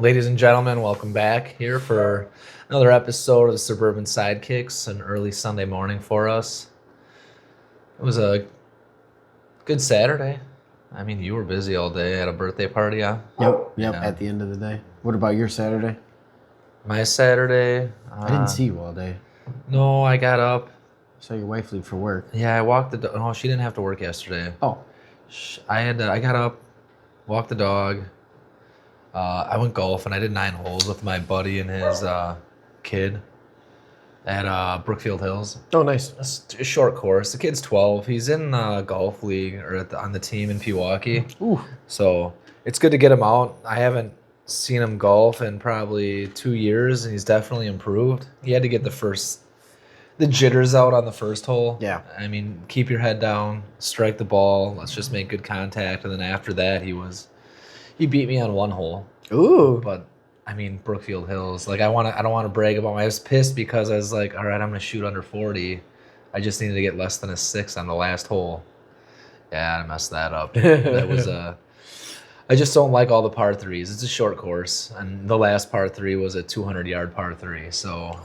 Ladies and gentlemen, welcome back here for another episode of the Suburban Sidekicks, an early Sunday morning for us. It was a good Saturday. I mean, you were busy all day at a birthday party, huh? Yep, Yeah. at the end of the day. What about your Saturday? My Saturday... I didn't see you all day. No, I got up. I saw your wife leave for work. Yeah, I walked the dog. No, she didn't have to work yesterday. Oh. I got up, walked the dog. I went golf and I did 9 holes with my buddy and his kid at Brookfield Hills. Oh, nice. It's a short course. The kid's 12. He's in golf league or on the team in Pewaukee. Ooh. So it's good to get him out. I haven't seen him golf in probably 2 years, and he's definitely improved. He had to get the jitters out on the first hole. Yeah. I mean, keep your head down, strike the ball. Let's just make good contact. And then after that, he beat me on 1 hole. Ooh. But I mean, Brookfield Hills. Like I don't want to brag about I was pissed because I was like, all right, I'm gonna shoot under 40. I just needed to get less than a 6 on the last hole. Yeah, I messed that up. That was I just don't like all the par 3s. It's a short course, and the last par 3 was a 200-yard par 3. So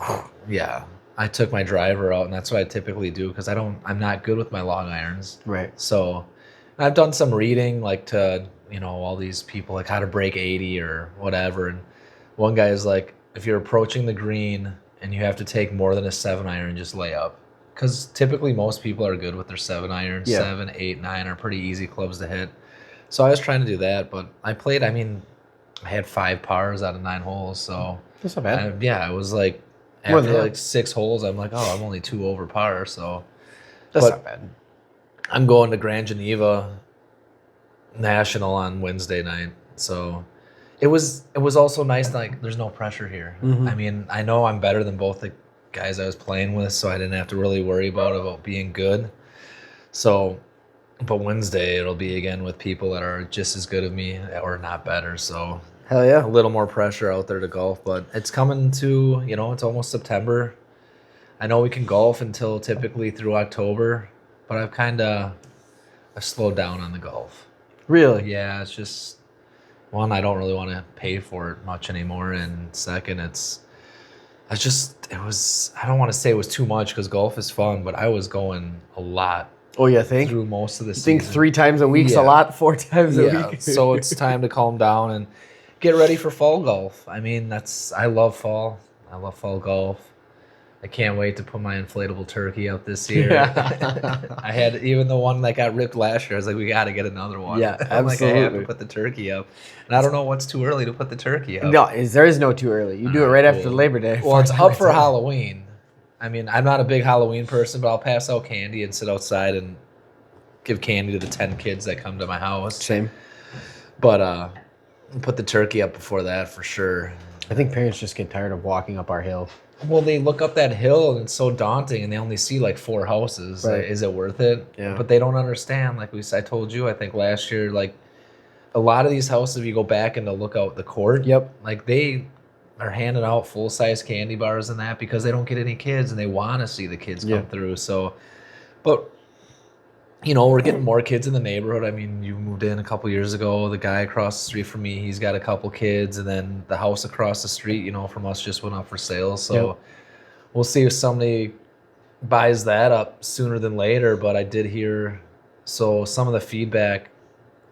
yeah, I took my driver out, and that's what I typically do because I'm not good with my long irons. Right. So I've done some reading, like to all these people, like how to break 80 or whatever. And one guy is like, if you're approaching the green and you have to take more than a 7-iron, just lay up. Because typically most people are good with their 7-iron. Yeah. 7, 8, 9 are pretty easy clubs to hit. So I was trying to do that, but I had 5 pars out of 9 holes. So That's not bad. I was like, More after than like 6 holes, I'm like, oh, I'm only 2 over par. So That's not bad. I'm going to Grand Geneva National on Wednesday night, so it was also nice. Like, there's no pressure here. Mm-hmm. I mean, I know I'm better than both the guys I was playing with, so I didn't have to really worry about being good. So, but Wednesday it'll be again with people that are just as good as me or not better. So, Hell yeah. a little more pressure out there to golf, but it's coming to it's almost September. I know we can golf until typically through October, but I've slowed down on the golf. Really? Yeah, it's just, one, I don't really want to pay for it much anymore, and second, I don't want to say it was too much because golf is fun, but I was going a lot Oh, you think? through most of the You season. think 3 times a week's Yeah. a lot? 4 times a week? So it's time to calm down and get ready for fall golf. I mean, I love fall. I love fall golf. I can't wait to put my inflatable turkey up this year. Yeah. I had even the one that got ripped last year. I was like, we got to get another one. Yeah, I'm like, I have absolutely. to put the turkey up. And I don't know what's too early to put the turkey up. No, there is no too early. You do it right after Labor Day. Well, it's up for Halloween. I mean, I'm not a big Halloween person, but I'll pass out candy and sit outside and give candy to the 10 kids that come to my house. Same. But put the turkey up before that for sure. I think parents just get tired of walking up our hill. Well, they look up that hill and it's so daunting, and they only see like 4 houses. Right. Like, is it worth it? Yeah. But they don't understand. Like I told you, I think last year, like a lot of these houses, if you go back and to look out the court, Yep. like they are handing out full-size candy bars and that because they don't get any kids and they want to see the kids come through. So, but we're getting more kids in the neighborhood. I mean, you moved in a couple years ago. The guy across the street from me, he's got a couple kids, and then the house across the street, from us just went up for sale. So we'll see if somebody buys that up sooner than later. But I did hear, so some of the feedback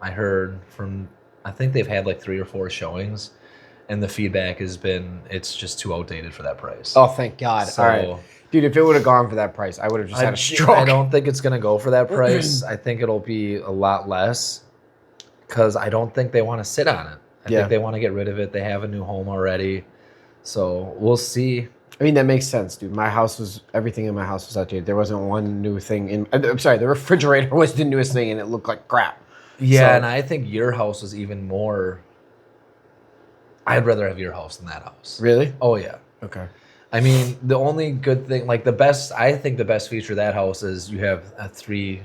I heard from, I think they've had like 3 or 4 showings, and the feedback has been it's just too outdated for that price. Oh, thank God. So, all right. Dude, if it would have gone for that price, I would have just had a stroke. I don't think it's going to go for that price. I think it'll be a lot less because I don't think they want to sit on it. I think they want to get rid of it. They have a new home already. So we'll see. I mean, that makes sense, dude. Everything in my house was outdated. There wasn't one new thing I'm sorry, the refrigerator was the newest thing and it looked like crap. Yeah, So- and I think your house was even more. I'd rather have your house than that house. Really? Oh, yeah. Okay. I mean, the only good thing, like I think the best feature of that house is you have 3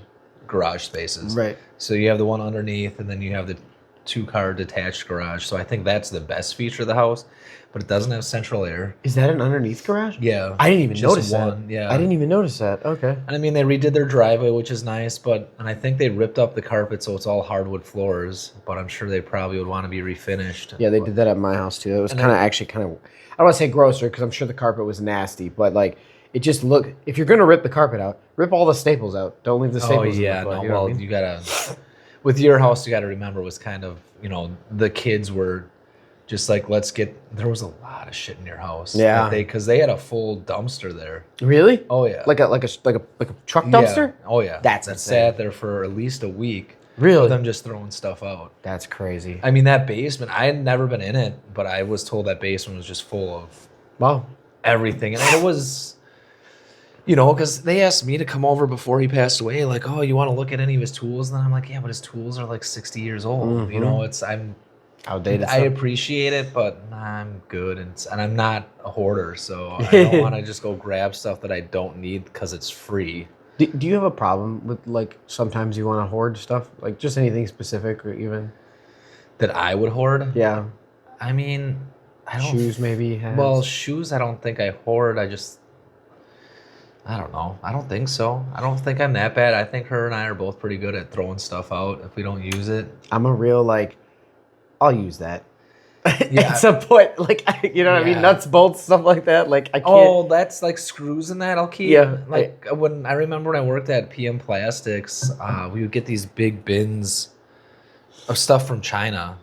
garage spaces. Right. So you have the one underneath, and then you have the 2-car detached garage. So I think that's the best feature of the house, but it doesn't have central air. Is that an underneath garage? Yeah. I didn't even just notice one, that. Yeah. I didn't even notice that. Okay. And I mean, they redid their driveway, which is nice, and I think they ripped up the carpet, so it's all hardwood floors, but I'm sure they probably would want to be refinished. Yeah, they did that at my house too. It was kind of I don't want to say grosser because I'm sure the carpet was nasty, but like it just looked. If you're gonna rip the carpet out, rip all the staples out. Don't leave the staples. Oh yeah, in the floor, no. you know Well, what I mean? you gotta. With your house, you gotta remember was kind of the kids were just like there was a lot of shit in your house. Yeah. Because they had a full dumpster there. Really? Oh yeah. Like a truck dumpster? Yeah. Oh yeah. That's that insane. sat there for at least a week. Really? Of them just throwing stuff out. That's crazy. I mean, that basement, I had never been in it, but I was told that basement was just full of Wow. everything. And it was, because they asked me to come over before he passed away, like, oh, you want to look at any of his tools? And then I'm like, yeah, but his tools are like 60 years old. Mhm. I'm Outdated I stuff. appreciate it, but I'm good. And I'm not a hoarder, so I don't want to just go grab stuff that I don't need because it's free. Do you have a problem with like sometimes you want to hoard stuff? Like just anything specific or even? That I would hoard? Yeah. I mean, I don't. Shoes maybe? Hats? Well, shoes I don't think I hoard. I don't know. I don't think so. I don't think I'm that bad. I think her and I are both pretty good at throwing stuff out if we don't use it. I'm a real I'll use that. Yeah. At some point, what I mean? Nuts, bolts, stuff like that. Like I can't. Oh, that's like screws in that. I'll keep. Yeah. I remember when I worked at PM Plastics, we would get these big bins of stuff from China,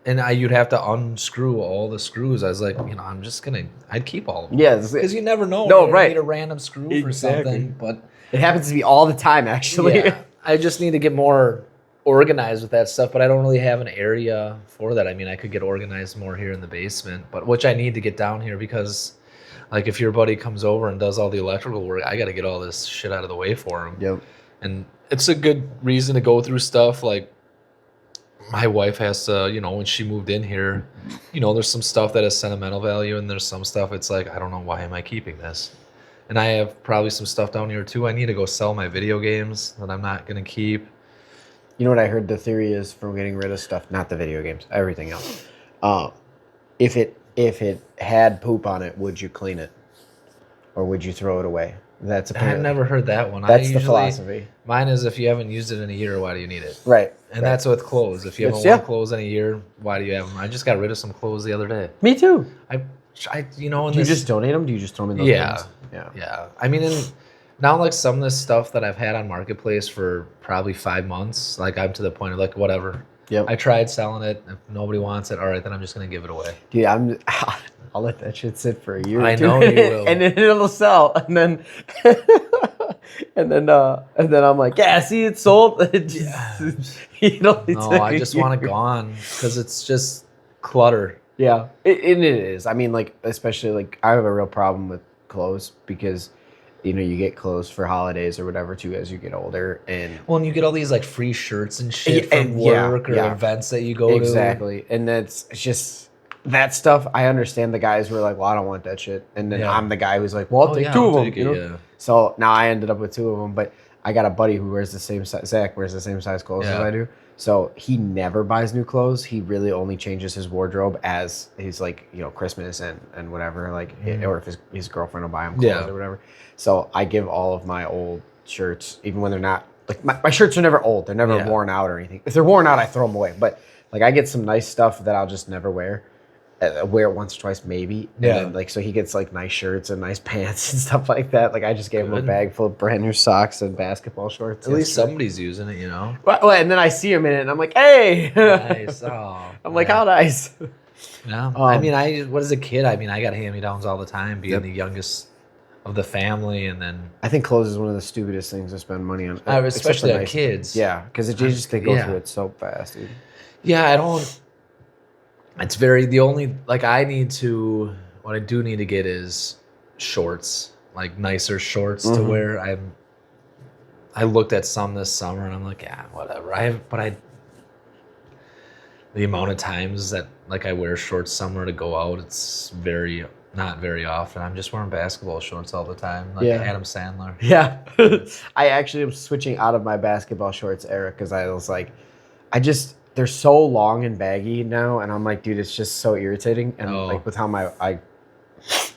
and you'd have to unscrew all the screws. I was like, I'd keep all of them. Yeah. Because you never know. No, You're gonna right. need a random screw for Exactly. something, but It happens to be all the time, actually. yeah, I just need to get more organized with that stuff, but I don't really have an area for that. I mean, I could get organized more here in the basement, but which I need to get down here because, like, if your buddy comes over and does all the electrical work, I got to get all this shit out of the way for him. Yep. And it's a good reason to go through stuff. Like, my wife has to, when she moved in here, there's some stuff that has sentimental value, and there's some stuff it's like, I don't know, why am I keeping this? And I have probably some stuff down here too. I need to go sell my video games that I'm not going to keep. You know what I heard the theory is for getting rid of stuff, not the video games, everything else. If it had poop on it, would you clean it, or would you throw it away? That's I've never heard that one. That's the philosophy. Mine is if you haven't used it in a year, why do you need it? Right. And that's with clothes. If you haven't worn clothes in a year, why do you have them? I just got rid of some clothes the other day. Me too. Do you just donate them? Do you just throw them in those bins? Yeah. I mean, now, like, some of this stuff that I've had on Marketplace for probably 5 months, like, I'm to the point of, like, whatever. Yep. I tried selling it. If nobody wants it, all right, then I'm just going to give it away. Dude, I'll let that shit sit for a year. I know you will. And then it'll sell. And then and then I'm like, yeah, see, it's sold. No, I just want it gone because it's just clutter. Yeah, it is. I mean, like, especially, like, I have a real problem with clothes because you get clothes for holidays or whatever too as you get older, and you get all these like free shirts and shit from work or events that you go to. Exactly, and it's just that stuff. I understand the guys who are like, well, I don't want that shit, and then I'm the guy who's like, well, I'll take two of them. Yeah. So now I ended up with two of them, but I got a buddy who wears the same size. Zach wears the same size clothes as I do. So he never buys new clothes. He really only changes his wardrobe as he's like, Christmas and whatever, like, or if his girlfriend will buy him clothes or whatever. So I give all of my old shirts, even when they're not, like, my shirts are never old. They're never worn out or anything. If they're worn out, I throw them away. But, like, I get some nice stuff that I'll just never wear. Wear it once or twice maybe. And then, like, so he gets like nice shirts and nice pants and stuff like that. Like, I just gave him a bag full of brand new socks and basketball shorts. At least somebody's using it, Well, and then I see him in it and I'm like, hey. Nice. Oh, I'm like, how nice. Yeah. I mean, as a kid, I got hand-me-downs all the time, being the youngest of the family, and then I think clothes is one of the stupidest things to spend money on, especially on kids. Yeah, because they just go through it so fast, dude. Yeah, I don't. It's the only, like, what I do need to get is shorts, like nicer shorts to wear. I looked at some this summer and I'm like, yeah, whatever. The amount of times that, like, I wear shorts somewhere to go out, it's not very often. I'm just wearing basketball shorts all the time, like Adam Sandler. Yeah. I actually am switching out of my basketball shorts era because I was like, they're so long and baggy now, and I'm like, dude, it's just so irritating. And like with how I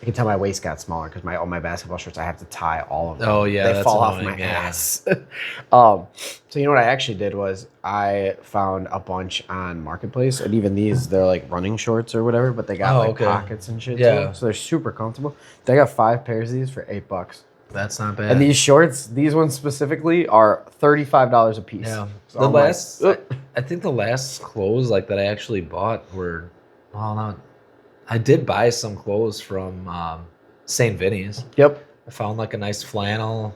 can tell my waist got smaller because all my basketball shirts, I have to tie all of them. Oh yeah, they fall annoying, off my ass. So you know what I actually did was I found a bunch on Marketplace, and even these, they're like running shorts or whatever, but they got pockets and shit too. So they're super comfortable. They got 5 pairs of these for $8. That's not bad. And these shorts, these ones specifically, are $35 a piece. Yeah. So I think the last clothes like that I actually bought were, well, not. I did buy some clothes from St. Vinny's. Yep. I found like a nice flannel,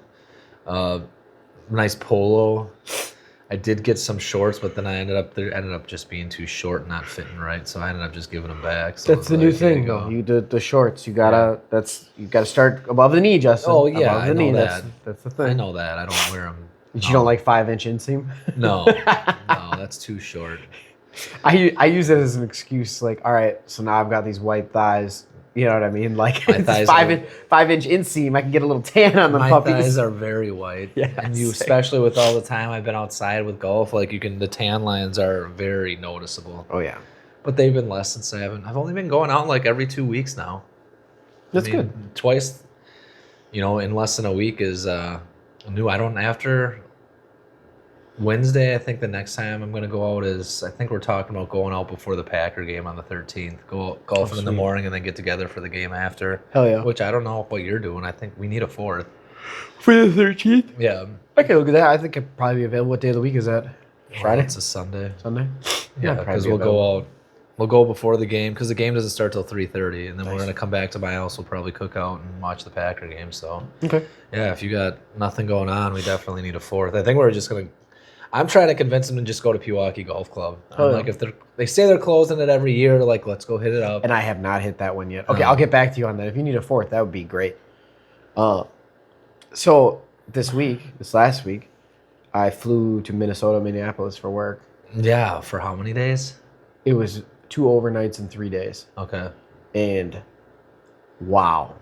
nice polo. I did get some shorts, but then they ended up just being too short and not fitting right, so I ended up just giving them back. So that's the new thing, though. You did the shorts. You gotta start above the knee, Justin. Oh yeah, above the knee. That. That's the thing. I know that. I don't wear them. You don't like 5-inch inseam? No, no, that's too short. I use it as an excuse, like, all right, so now I've got these white thighs. You know what I mean? Like, it's 5-inch inseam. I can get a little tan on the puppies. My thighs are very white. Yeah, and especially with all the time I've been outside with golf, like the tan lines are very noticeable. Oh yeah, but they've been less since I've only been going out like every 2 weeks now. That's good. Twice, in less than a week is new. After Wednesday, I think the next time I'm going to go out is, I think we're talking about going out before the Packer game on the 13th. Go golfing in the morning and then get together for the game after. Hell yeah. Which I don't know what you're doing. I think we need a 4th. For the 13th? Yeah. I can look at that. I think I'd probably be available. What day of the week is that? Friday? It's a Sunday. Sunday? Yeah, because we'll go out. We'll go before the game because the game doesn't start till 3:30, and then we're going to come back to my house. We'll probably cook out and watch the Packer game. So, okay. Yeah, if you got nothing going on, we definitely need a 4th. I think we're just going to... I'm trying to convince them to just go to Pewaukee Golf Club. Like, if they say they're closing it every year, like, let's go hit it up. And I have not hit that one yet. Okay, I'll get back to you on that. If you need a 4th, that would be great. So this last week, I flew to Minneapolis for work. Yeah, for how many days? It was 2 overnights and 3 days. Okay. And wow.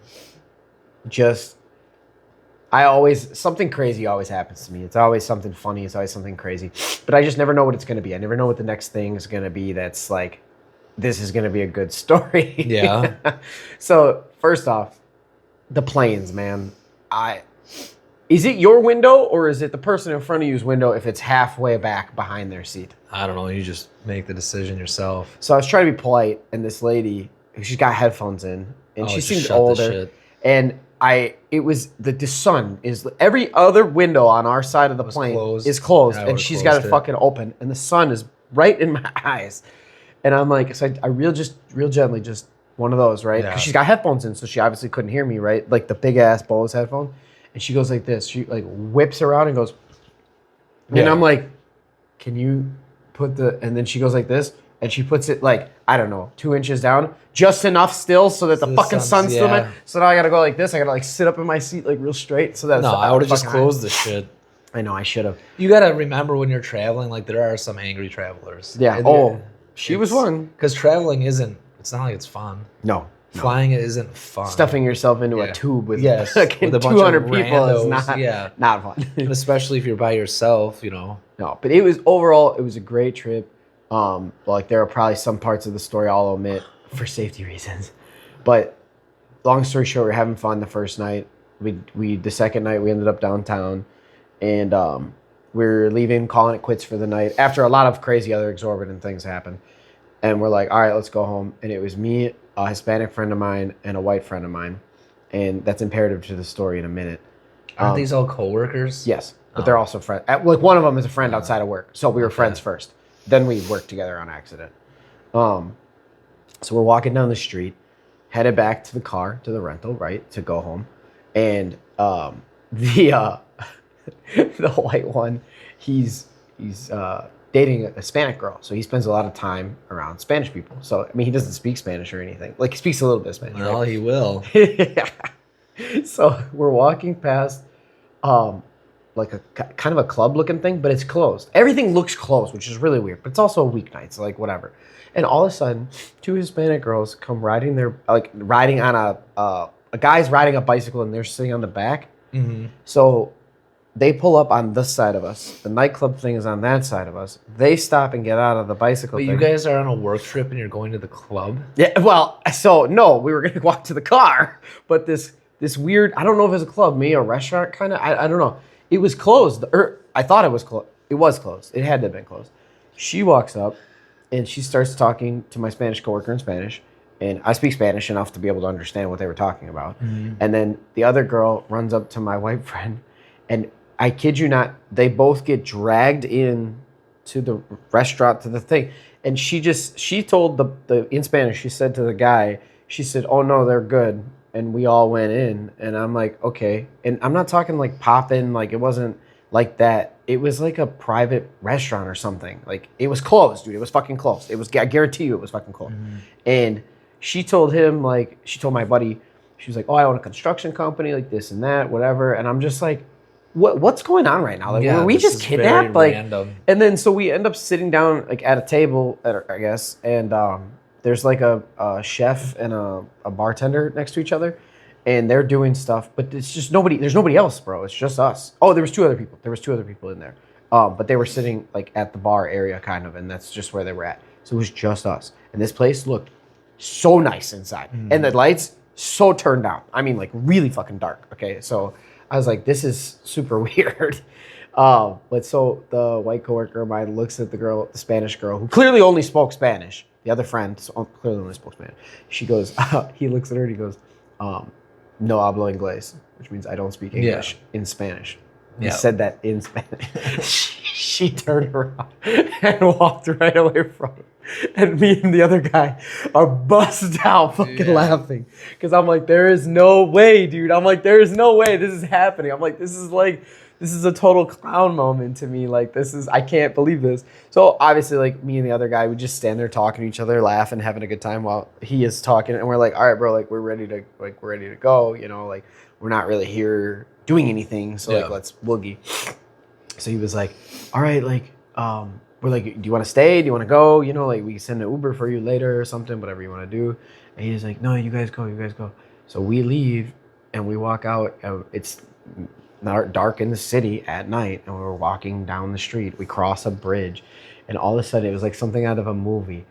Something crazy always happens to me. It's always something funny. It's always something crazy. But I just never know what it's going to be. I never know what the next thing is going to be that's like, this is going to be a good story. Yeah. So, first off, the planes, man. Is it your window or is it the person in front of you's window if it's halfway back behind their seat? I don't know. You just make the decision yourself. So I was trying to be polite, and this lady, she's got headphones in, and she seemed older. And the sun is, every other window on our side of the plane is closed, and she's got it fucking open, and the sun is right in my eyes. And I'm like, so I real gently, just one of those, right? Because she's got headphones in, so she obviously couldn't hear me, right? Like the big ass Bose headphone. And she goes like this. She like whips around and goes, and I'm like, can you put and then she goes like this, and she puts it like, I don't know, 2 inches down, just enough still so that the fucking sun's still in. So now I gotta go like this. I gotta like sit up in my seat like real straight so that. No, I would have just closed the shit. I know, I should have. You gotta remember when you're traveling, like there are some angry travelers. Yeah. She was one. Because traveling isn't. It's not like it's fun. No. Flying it isn't fun. Stuffing yourself into a tube with, with a bunch 200 of people randos, is not fun. And especially if you're by yourself, No, but it was a great trip. Like there are probably some parts of the story I'll omit for safety reasons. But long story short, we're having fun the first night. The second night we ended up downtown, and we're leaving, calling it quits for the night after a lot of crazy other exorbitant things happened. And we're like, all right, let's go home. And it was me, a Hispanic friend of mine, and a white friend of mine. And that's imperative to the story in a minute. Aren't these all coworkers? Yes, but they're also friends. Like one of them is a friend outside of work. So we were friends first. Then we worked together on accident. So we're walking down the street, headed back to the car, to the rental, right, to go home. And the white one, he's dating a Hispanic girl, so he spends a lot of time around Spanish people. So, I mean, he doesn't speak Spanish or anything. Like, he speaks a little bit of Spanish. Well, right? he will. Yeah. So, we're walking past, like a kind of a club-looking thing, but it's closed. Everything looks closed, which is really weird, but it's also a weeknight, so, like, whatever. And all of a sudden, 2 Hispanic girls come riding on a guy's riding a bicycle, and they're sitting on the back. Mm-hmm. So, They pull up on this side of us. The nightclub thing is on that side of us. They stop and get out of the bicycle But thing. you guys are on a work trip and you're going to the club? Yeah, well, so no, we were gonna walk to the car, but this weird, I don't know if it was a club, maybe a restaurant kind of, I don't know. It was closed, or I thought it was closed. It was closed. It had to have been closed. She walks up and she starts talking to my Spanish coworker in Spanish, and I speak Spanish enough to be able to understand what they were talking about. Mm-hmm. And then the other girl runs up to my white friend, and I kid you not, they both get dragged in to the restaurant, to the thing. And she told the in Spanish, she said to the guy, she said, "Oh no, they're good." And we all went in, and I'm like, okay. And I'm not talking like popping, like it wasn't like that. It was like a private restaurant or something. Like it was closed, dude. It was fucking closed. It was, I guarantee you it was fucking closed. Mm-hmm. And she told him, like, she told my buddy, she was like, "Oh, I own a construction company, like this and that, whatever." And I'm just like, what's going on right now? Like, were we just kidnapped? Like, random. And then so we end up sitting down like at a table, I guess, and there's like a chef and a bartender next to each other, and they're doing stuff, but it's just nobody. There's nobody else, bro. It's just us. Oh, there was two other people. There was two other people in there, but they were sitting like at the bar area, kind of, and that's just where they were at. So it was just us, and this place looked so nice inside, and the lights so turned down. I mean, like really fucking dark. Okay, so I was like, this is super weird. But so the white coworker of mine looks at the Spanish girl, who clearly only spoke Spanish. The other friend clearly only spoke Spanish. She goes, he looks at her and he goes, "No hablo inglés," which means I don't speak English in Spanish. He said that in Spanish. She turned around and walked right away from him. And me and the other guy are busted out fucking laughing. Because I'm like, there is no way, dude. I'm like, there is no way this is happening. I'm like, this is a total clown moment to me. Like, I can't believe this. So obviously, like, me and the other guy, we just stand there talking to each other, laughing, having a good time while he is talking. And we're like, all right, bro, like, we're ready to go. You know, like, we're not really here doing anything. So like, let's boogie. So he was like, all right, like, we're like, do you want to stay? Do you want to go? You know, like, we can send an Uber for you later or something, whatever you want to do. And he's like, no, you guys go. So we leave and we walk out. It's dark in the city at night, and we were walking down the street. We cross a bridge, and all of a sudden it was like something out of a movie.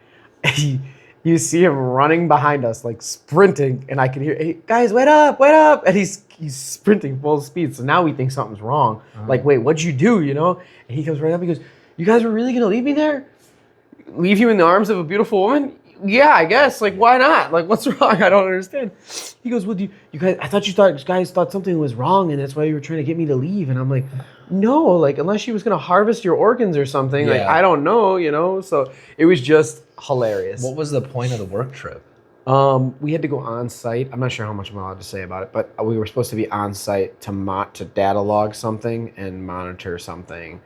You see him running behind us, like sprinting, and I could hear, "Hey guys, wait up!" And he's sprinting full speed. So now we think something's wrong. Like, wait, what'd you do? You know? And he comes right up. He goes, "You guys were really gonna leave me there? Leave you in the arms of a beautiful woman? Yeah, I guess. Like, why not? Like, what's wrong? I don't understand." He goes, "Well, you guys, I thought you guys thought something was wrong, and that's why you were trying to get me to leave." And I'm like, "No, like, unless she was gonna harvest your organs or something, like, I don't know, you know." So it was just hilarious. What was the point of the work trip? We had to go on site. I'm not sure how much I'm allowed to say about it, but we were supposed to be on site to data log something and monitor something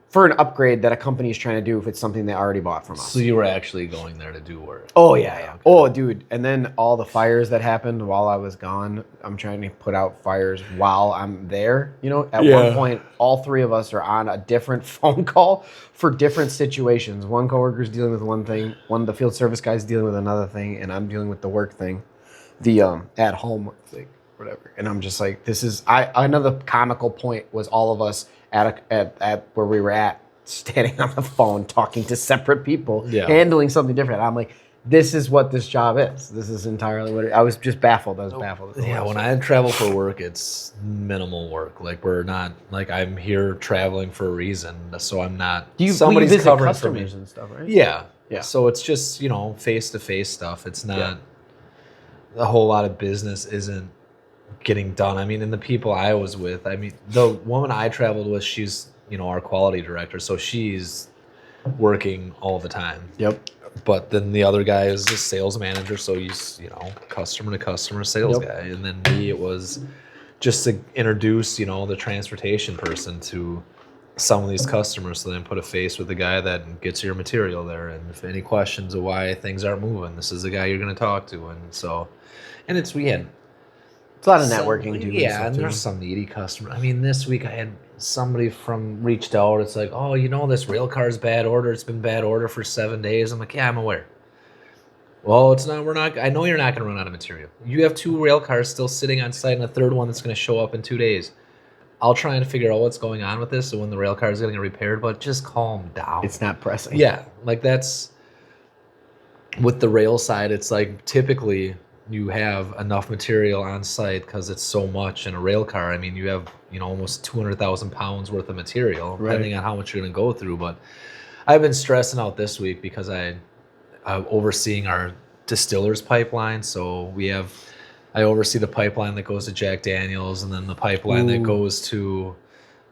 for an upgrade that a company is trying to do if it's something they already bought from us. So you were actually going there to do work? Oh, yeah. Okay. Oh, dude. And then all the fires that happened while I was gone, I'm trying to put out fires while I'm there. You know, at one point, all three of us are on a different phone call for different situations. One coworker's dealing with one thing, one of the field service guys dealing with another thing, and I'm dealing with the work thing, the at-home work thing, whatever. And I'm just like, another comical point was all of us at where we were at, standing on the phone, talking to separate people, handling something different. I'm like, this is what this job is. This is entirely what I was just baffled. I was baffled. Yeah, when I travel for work, it's minimal work. Like, we're not, like, I'm here traveling for a reason, so I'm not, somebody's visit covering customers for me. And stuff, right? Yeah. So it's just, you know, face-to-face stuff. It's not, a whole lot of business isn't getting done. I mean, and the people I was with, I mean, the woman I traveled with, she's, you know, our quality director, so she's working all the time. Yep. But then the other guy is a sales manager, so he's, you know, customer to customer sales guy. And then me, it was just to introduce, you know, the transportation person to some of these customers, so then put a face with the guy that gets your material there. And if any questions of why things aren't moving, this is the guy you're going to talk to. And so, and we had a lot of networking too. Yeah, and there's some needy customers. I mean, this week I had somebody reached out. It's like, "Oh, you know, this rail car's bad order. It's been bad order for 7 days." I'm like, "Yeah, I'm aware." Well, it's not. We're not. I know you're not going to run out of material. You have 2 rail cars still sitting on site, and a third one that's going to show up in 2 days. I'll try and figure out what's going on with this, so when the rail car is getting repaired. But just calm down. It's not pressing. Yeah, like that's with the rail side. It's like typically you have enough material on site because it's so much in a rail car. I mean, you have almost 200,000 pounds worth of material, depending on how much you're going to go through. But I've been stressing out this week because I'm overseeing our distillers pipeline. So I oversee the pipeline that goes to Jack Daniels, and then the pipeline that goes to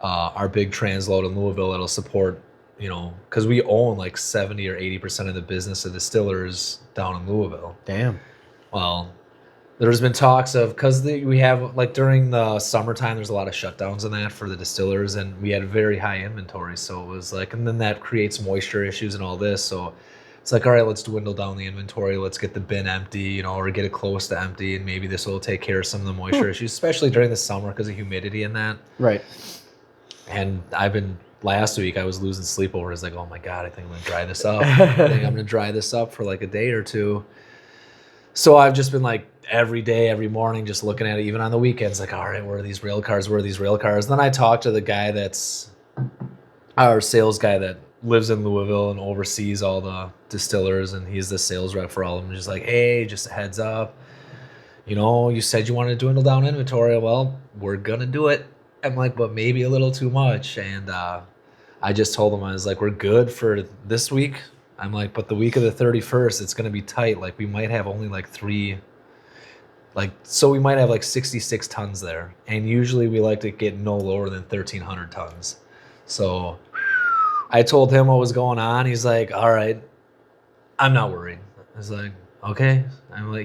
our big transload in Louisville that'll support, because we own like 70 or 80% of the business of distillers down in Louisville. Damn. Well, there's been talks of, because we have, like during the summertime, there's a lot of shutdowns in that for the distillers, and we had very high inventory. So it was like, and then that creates moisture issues and all this. So it's like, all right, let's dwindle down the inventory. Let's get the bin empty, or get it close to empty. And maybe this will take care of some of the moisture issues, especially during the summer because of humidity and that. Right. And last week I was losing sleep over it. It's like, oh my God, I think I'm going to dry this up. I think I'm going to dry this up for like a day or two. So I've just been like every day, every morning, just looking at it, even on the weekends, like, all right, where are these rail cars? Where are these rail cars? And then I talked to the guy that's our sales guy that lives in Louisville and oversees all the distillers, and he's the sales rep for all of them. Just like, hey, just a heads up, you said you wanted to dwindle down inventory. Well, we're gonna do it. I'm like, but maybe a little too much. And I just told him, I was like, we're good for this week. I'm like, but the week of the 31st, it's gonna be tight. Like we might have only like 3. So we might have like 66 tons there, and usually we like to get no lower than 1,300 tons. So I told him what was going on. He's like, all right, I'm not worried. I was like, okay.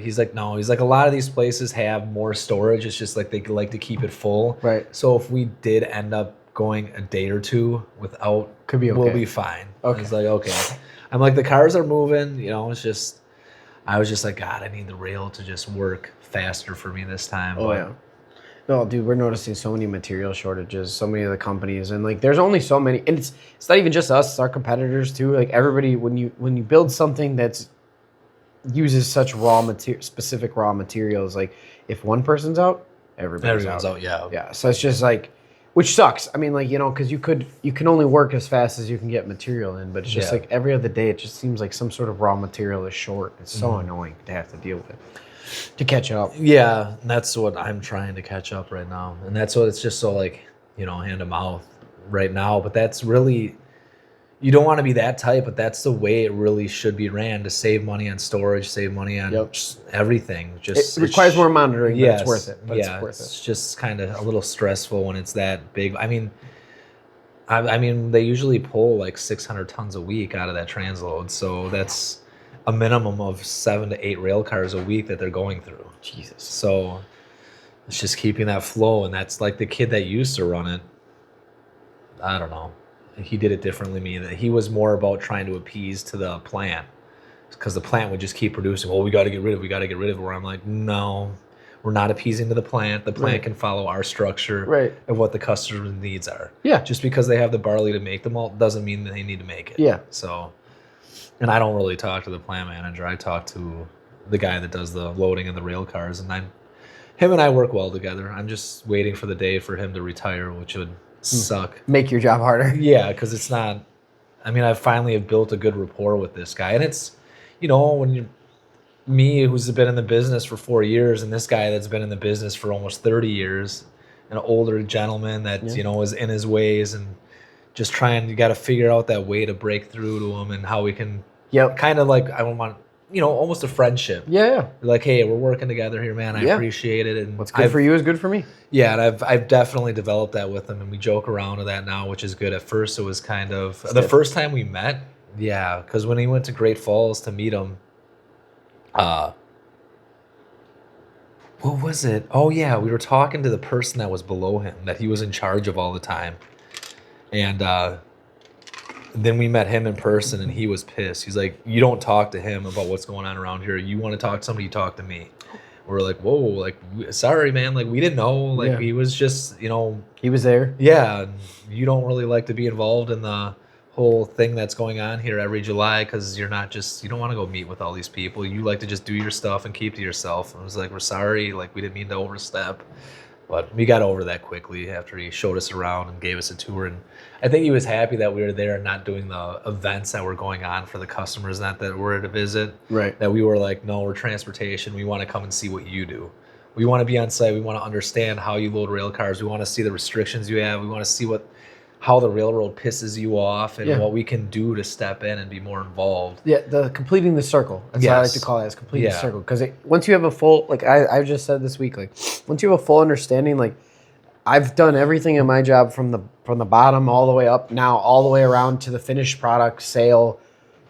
He's like, no. He's like, a lot of these places have more storage. It's just like they like to keep it full. Right. So if we did end up going a day or two without, could be okay. We'll be fine. Okay. I was like, okay. I'm like, the cars are moving. It's just, I was just like, God, I need the rail to just work faster for me this time. Oh, yeah. No, dude, we're noticing so many material shortages, so many of the companies, and like there's only so many, and it's not even just us, it's our competitors too. Like everybody, when you build something that's uses such specific raw materials, like if one person's out, everyone's out. Yeah. So it's just like, which sucks. I mean, like, because you can only work as fast as you can get material in, but it's just like every other day, it just seems like some sort of raw material is short. It's so annoying to have to deal with. To catch up. Yeah, and that's what I'm trying to catch up right now. And that's what it's just so like, hand to mouth right now. But that's really, you don't want to be that tight, but that's the way it really should be ran, to save money on storage, save money on everything. Just it requires more monitoring, but it's worth it. It's just kind of a little stressful when it's that big. I mean, they usually pull like 600 tons a week out of that transload. So that's a minimum of 7 to 8 rail cars a week that they're going through. Jesus. So it's just keeping that flow. And that's like the kid that used to run it. I don't know. He did it differently than me. He was more about trying to appease to the plant, because the plant would just keep producing. Well, we got to get rid of it. Where I'm like, no, we're not appeasing to the plant. The plant can follow our structure of what the customer's needs are. Yeah. Just because they have the barley to make the malt doesn't mean that they need to make it. Yeah. So, and I don't really talk to the plant manager. I talk to the guy that does the loading of the rail cars, and him and I work well together. I'm just waiting for the day for him to retire, which would suck. Make your job harder. Yeah, because it's not. I mean, I finally have built a good rapport with this guy, and it's, when me who's been in the business for 4 years, and this guy that's been in the business for almost 30 years, an older gentleman that is in his ways, and just you got to figure out that way to break through to him, and how we can kind of like, I want almost a friendship. Yeah. Like, hey, we're working together here, man. I appreciate it. And what's good for you is good for me. Yeah, and I've definitely developed that with him, and we joke around with that now, which is good. At first, it was kind of the first time we met. Yeah, because when he went to Great Falls to meet him, what was it? Oh yeah, we were talking to the person that was below him, that he was in charge of all the time, and then we met him in person, and he was pissed. He's like, you don't talk to him about what's going on around here. You want to talk to somebody, you talk to me. We're like, whoa, like, sorry, man. Like, we didn't know. Like, he was just, he was there. Yeah. You don't really like to be involved in the whole thing that's going on here every July because you don't want to go meet with all these people. You like to just do your stuff and keep to yourself. And I was like, we're sorry, like we didn't mean to overstep. But we got over that quickly after he showed us around and gave us a tour. And I think he was happy that we were there and not doing the events that were going on for the customers, not that we're to visit. Right. That we were like, no, we're transportation. We want to come and see what you do. We want to be on site. We want to understand how you load rail cars. We want to see the restrictions you have. We want to see how the railroad pisses you off and what we can do to step in and be more involved. Yeah, the completing the circle. That's what I like to call it, is completing the circle. Because once you have a full, like I just said this week, like once you have a full understanding, like I've done everything in my job from the bottom all the way up, now all the way around to the finished product, sale,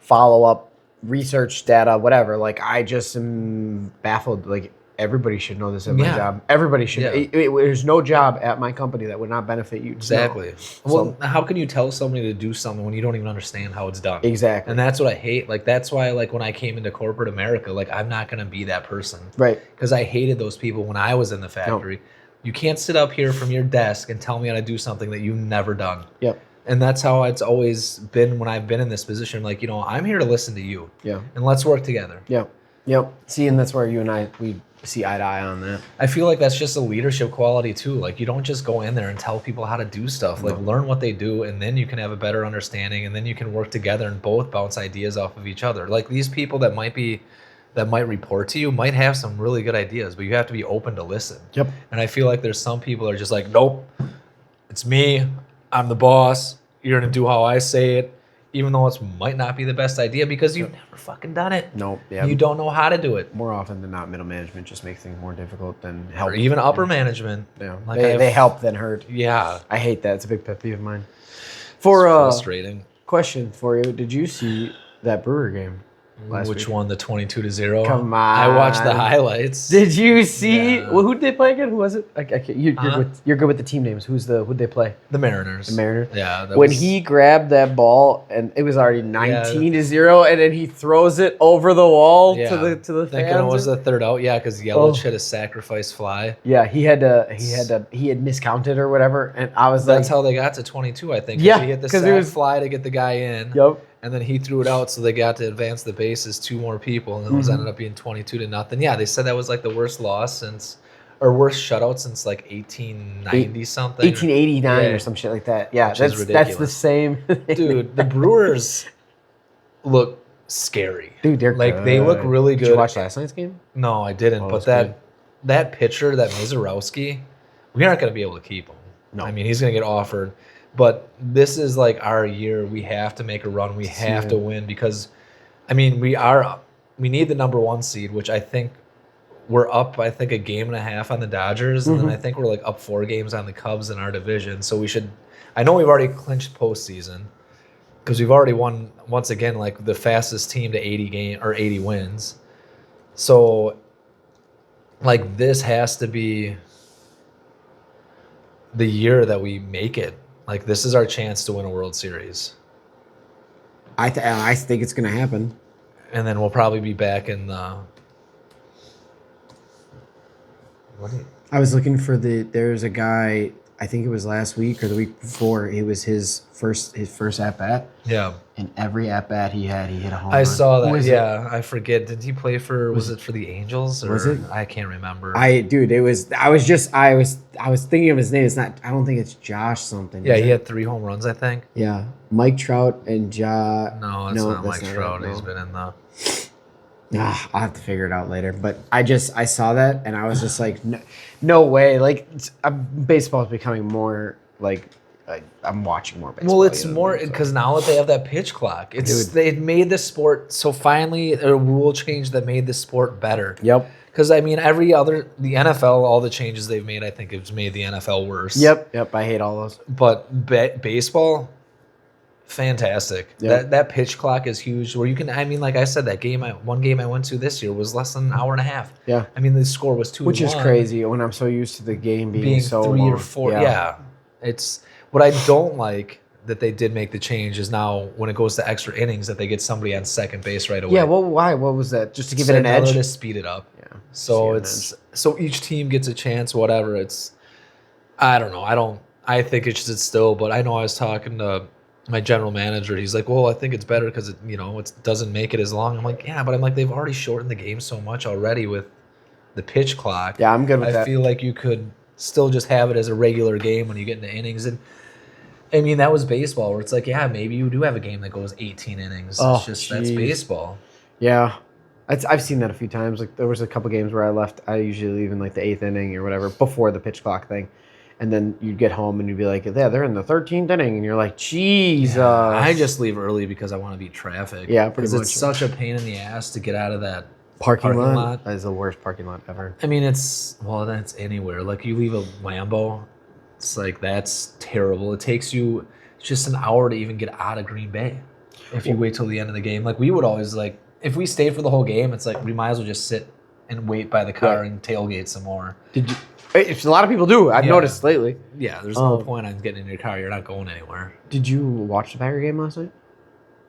follow up, research data, whatever. Like I just am baffled. Like everybody should know this at my job. Everybody should. There's no job at my company that would not benefit you. Exactly. Well, how can you tell somebody to do something when you don't even understand how it's done? Exactly. And that's what I hate. Like that's why, like when I came into corporate America, like I'm not gonna be that person. Right. Because I hated those people when I was in the factory. No. You can't sit up here from your desk and tell me how to do something that you've never done. Yep. And that's how it's always been when I've been in this position. Like, I'm here to listen to you. Yeah. And let's work together. Yep. Yep. See, and that's where you and I, we see eye to eye on that. I feel like that's just a leadership quality too. Like you don't just go in there and tell people how to do stuff. Like learn what they do, and then you can have a better understanding, and then you can work together and both bounce ideas off of each other. Like these people that might report to you might have some really good ideas, but you have to be open to listen. Yep. And I feel like there's some people that are just like, nope, it's me. I'm the boss. You're going to do how I say it, even though it might not be the best idea because you've never fucking done it. Nope. Yeah. You don't know how to do it. More often than not, middle management just makes things more difficult than help. Or even upper management. Yeah. Like they help than hurt. Yeah. I hate that. It's a big pet peeve of mine. It's frustrating. Question for you. Did you see that Brewer game? Which one? The 22-0? Come on. I watched the highlights. Did you see? Yeah. Well, who did they play again? Who was it? You're good with the team names. Who'd they play? The Mariners. The Mariners? Yeah. When he grabbed that ball, and it was already 19-0, and then he throws it over the wall to the fans. Thinking it was the third out. Yeah, because Yelich hit a sacrifice fly. Yeah, he had miscounted or whatever, and I was That's how they got to 22, I think. Yeah. He hit the fly to get the guy in. Yep. And then he threw it out, so they got to advance the bases 2 more people, and it was ended up being 22-0. Yeah, they said that was like the worst loss worst shutout since like 1890 something. 1889 or some shit like that. Yeah, that's the same. Dude, the Brewers look scary. Dude, they're like good. They look really good. Did you watch last night's game? No, I didn't. But that pitcher, that Mazurowski, we aren't going to be able to keep him. No, I mean he's going to get offered. But this is like our year. We have to make a run. We have to win because, I mean, we need the number 1 seed, which I think we're up, a game and a half on the Dodgers. And then I think we're like up 4 games on the Cubs in our division. So I know we've already clinched postseason because we've already won, once again, like the fastest team to 80 wins. So like this has to be the year that we make it. Like, this is our chance to win a World Series. I think it's going to happen. And then we'll probably be back in the... I was looking for there's a guy, I think it was last week or the week before, it was his first at-bat. Yeah. And every at-bat he hit a home run. I saw that, yeah. I forget. Did he play was it for the Angels? Or, was it? I can't remember. I was thinking of his name. It's not, I don't think it's Josh something. Yeah, he had 3 home runs, I think. Yeah. Mike Trout and No, that's not Mike Trout. He's been in the... I'll have to figure it out later. But I saw that and I was just like, no way. Like, baseball is becoming more like, I'm watching more baseball. Well, it's more because now that they have that pitch clock, they made the sport. So finally, a rule change that made the sport better. Yep. Because I mean, the NFL, all the changes they've made, I think it's made the NFL worse. Yep. I hate all those. But baseball, fantastic. Yep. That pitch clock is huge. Where you can, I mean, like I said, one game I went to this year was less than an hour and a half. Yeah. I mean, the score was 2-1. Which is crazy when I'm so used to the game being so 3 long. or 4. Yeah. It's what I don't like that they did make the change is now when it goes to extra innings that they get somebody on second base right away. Yeah. Well, why? What was that? Just to give it an edge? To speed it up. Yeah. So so each team gets a chance. Whatever. I don't know. I think it should still. But I know I was talking to my general manager, he's like, well, I think it's better because it doesn't make it as long. I'm like, yeah, but I'm like, they've already shortened the game so much already with the pitch clock. Yeah, I'm good with that. I feel like you could still just have it as a regular game when you get into innings. And I mean, that was baseball where it's like, yeah, maybe you do have a game that goes 18 innings. Oh, It's just, that's baseball. Yeah. I've seen that a few times. Like there was a couple games where I usually leave in like the 8th inning or whatever before the pitch clock thing. And then you'd get home and you'd be like, yeah, they're in the 13th inning. And you're like, Jesus. Yeah, I just leave early because I want to beat traffic. Yeah, pretty much. Because it's such a pain in the ass to get out of that parking lot. That is the worst parking lot ever. I mean, that's anywhere. Like you leave a Lambo, it's like, that's terrible. It takes you just an hour to even get out of Green Bay if you wait till the end of the game. Like we would always like, if we stayed for the whole game, it's like we might as well just sit and wait by the car and tailgate some more. If a lot of people do. I've noticed lately. Yeah, there's no point on getting in your car. You're not going anywhere. Did you watch the Packer game last night?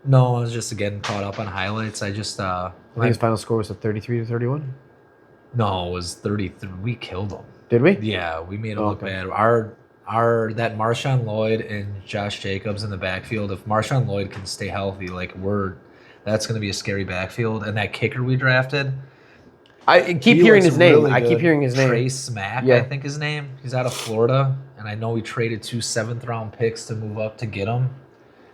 No, I was just getting caught up on highlights. I just I think his final score was a 33-31. No, it was 33. We killed them. Did we? Yeah, we made them look bad. That Marshawn Lloyd and Josh Jacobs in the backfield. If Marshawn Lloyd can stay healthy, that's going to be a scary backfield. And that kicker we drafted, I keep hearing his name. Really I keep hearing his name. Trey Smack, I think his name. He's out of Florida, and I know we traded 2 7th-round picks to move up to get him.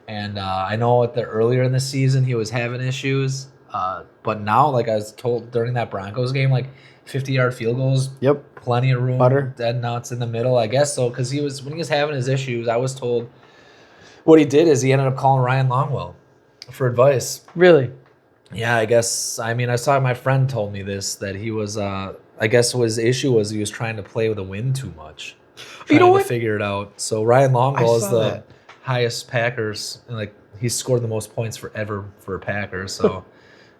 And I know earlier in the season he was having issues, but now, like I was told during that Broncos game, like 50-yard field goals. Yep. Plenty of room. Butter. Dead nuts in the middle, I guess so. Because when he was having his issues, I was told what he did is he ended up calling Ryan Longwell for advice. Really? Yeah, I guess. I mean, I saw my friend told me this, that he was, I guess his issue was he was trying to play with the wind too much. You know what? To figure it out. So Ryan Longwell is the highest Packers, and like he's scored the most points forever for a Packer. So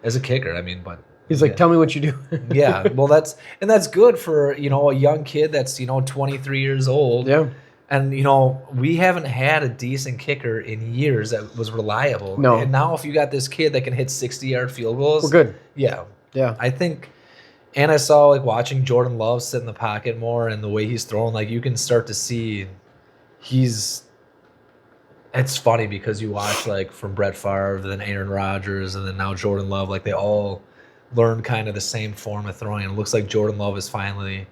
as a kicker, I mean, but he's like, tell me what you do. Yeah, well, that's good for a young kid that's 23 years old. Yeah. And, we haven't had a decent kicker in years that was reliable. No. And now if you got this kid that can hit 60-yard field goals. We're good. Yeah. Yeah. I think, and I saw, like, watching Jordan Love sit in the pocket more and the way he's throwing, like, you can start to see it's funny because you watch, like, from Brett Favre, then Aaron Rodgers, and then now Jordan Love, like, they all learn kind of the same form of throwing. And it looks like Jordan Love is finally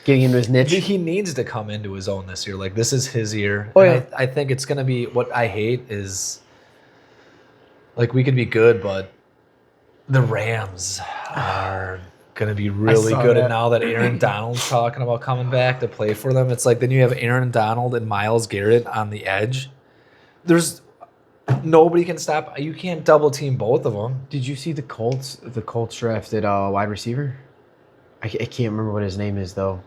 getting into his niche. He needs to come into his own this year. Like, this is his year. Oh, yeah. I think it's going to be, what I hate is, like, we could be good, but the Rams are going to be really good. And now that Aaron Donald's talking about coming back to play for them, it's like then you have Aaron Donald and Myles Garrett on the edge. There's nobody can stop. You can't double team both of them. Did you see the Colts? The Colts drafted a wide receiver. I can't remember what his name is, though.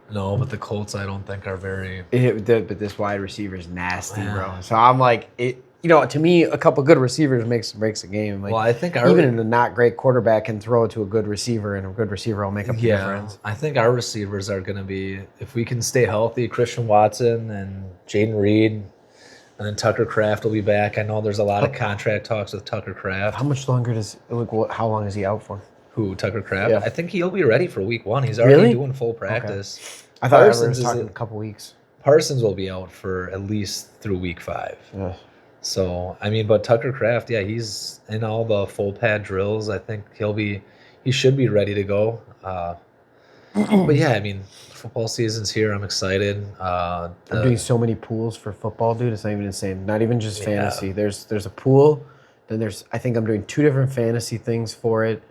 No, but the Colts, I don't think are very. But this wide receiver is nasty, bro. So I'm like, to me, a couple good receivers breaks a game. Like, well, I think even a not great quarterback can throw it to a good receiver, and a good receiver will make up the difference. I think our receivers are going to be, if we can stay healthy, Christian Watson and Jaden Reed, and then Tucker Kraft will be back. I know there's a lot of contract talks with Tucker Kraft. How much longer how long is he out for? Who, Tucker Kraft? Yeah. I think he'll be ready for week 1. He's already doing full practice. Okay. I thought Parsons was talking a couple weeks. Parsons will be out for at least through week 5. Yeah. So, I mean, but Tucker Kraft, yeah, he's in all the full pad drills. I think he should be ready to go. But yeah, I mean, football season's here. I'm excited. I'm doing so many pools for football, dude. It's not even insane. Not even just fantasy. There's a pool. Then I think I'm doing 2 different fantasy things for it.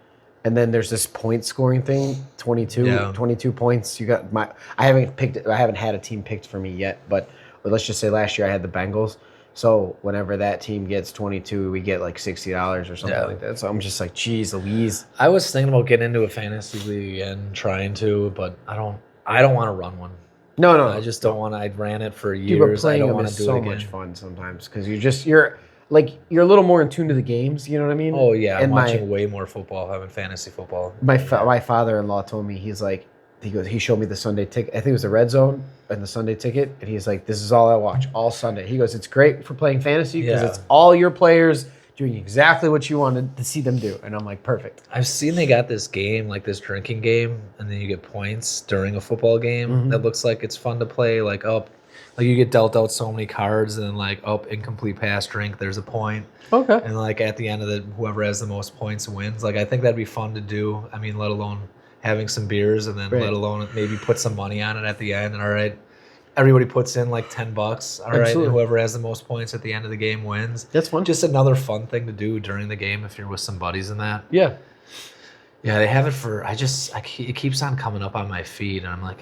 And then there's this point scoring thing, 22 points. You got I haven't had a team picked for me yet, but let's just say last year I had the Bengals. So whenever that team gets 22, we get like $60 or something like that. So I'm just like, geez, Louise. I was thinking about getting into a fantasy league and trying to, but I don't want to run one. No. I just don't want to. I ran it for years. Dude, but playing I don't them want is to do so it again. much fun sometimes because you're a little more in tune to the games. You know what I mean? Oh yeah, and I'm watching way more football, having fantasy football. My father-in-law told me, he showed me the Sunday ticket. I think it was the Red Zone and the Sunday ticket, and he's like, "This is all I watch all Sunday." He goes, "It's great for playing fantasy because it's all your players doing exactly what you wanted to see them do." And I'm like, "Perfect." I've seen they got this game, like this drinking game, and then you get points during a football game. That looks like it's fun to play. Like, Like, you get dealt out so many cards, and then, like, incomplete pass, drink, there's a point. Okay. And, like, at the end of whoever has the most points wins. Like, I think that'd be fun to do. I mean, let alone having some beers, and then let alone maybe put some money on it at the end. And, all right, everybody puts in, like, $10. All right, and whoever has the most points at the end of the game wins. That's fun. Just another fun thing to do during the game if you're with some buddies in that. Yeah. Yeah, they have it for, it keeps on coming up on my feed, and I'm like,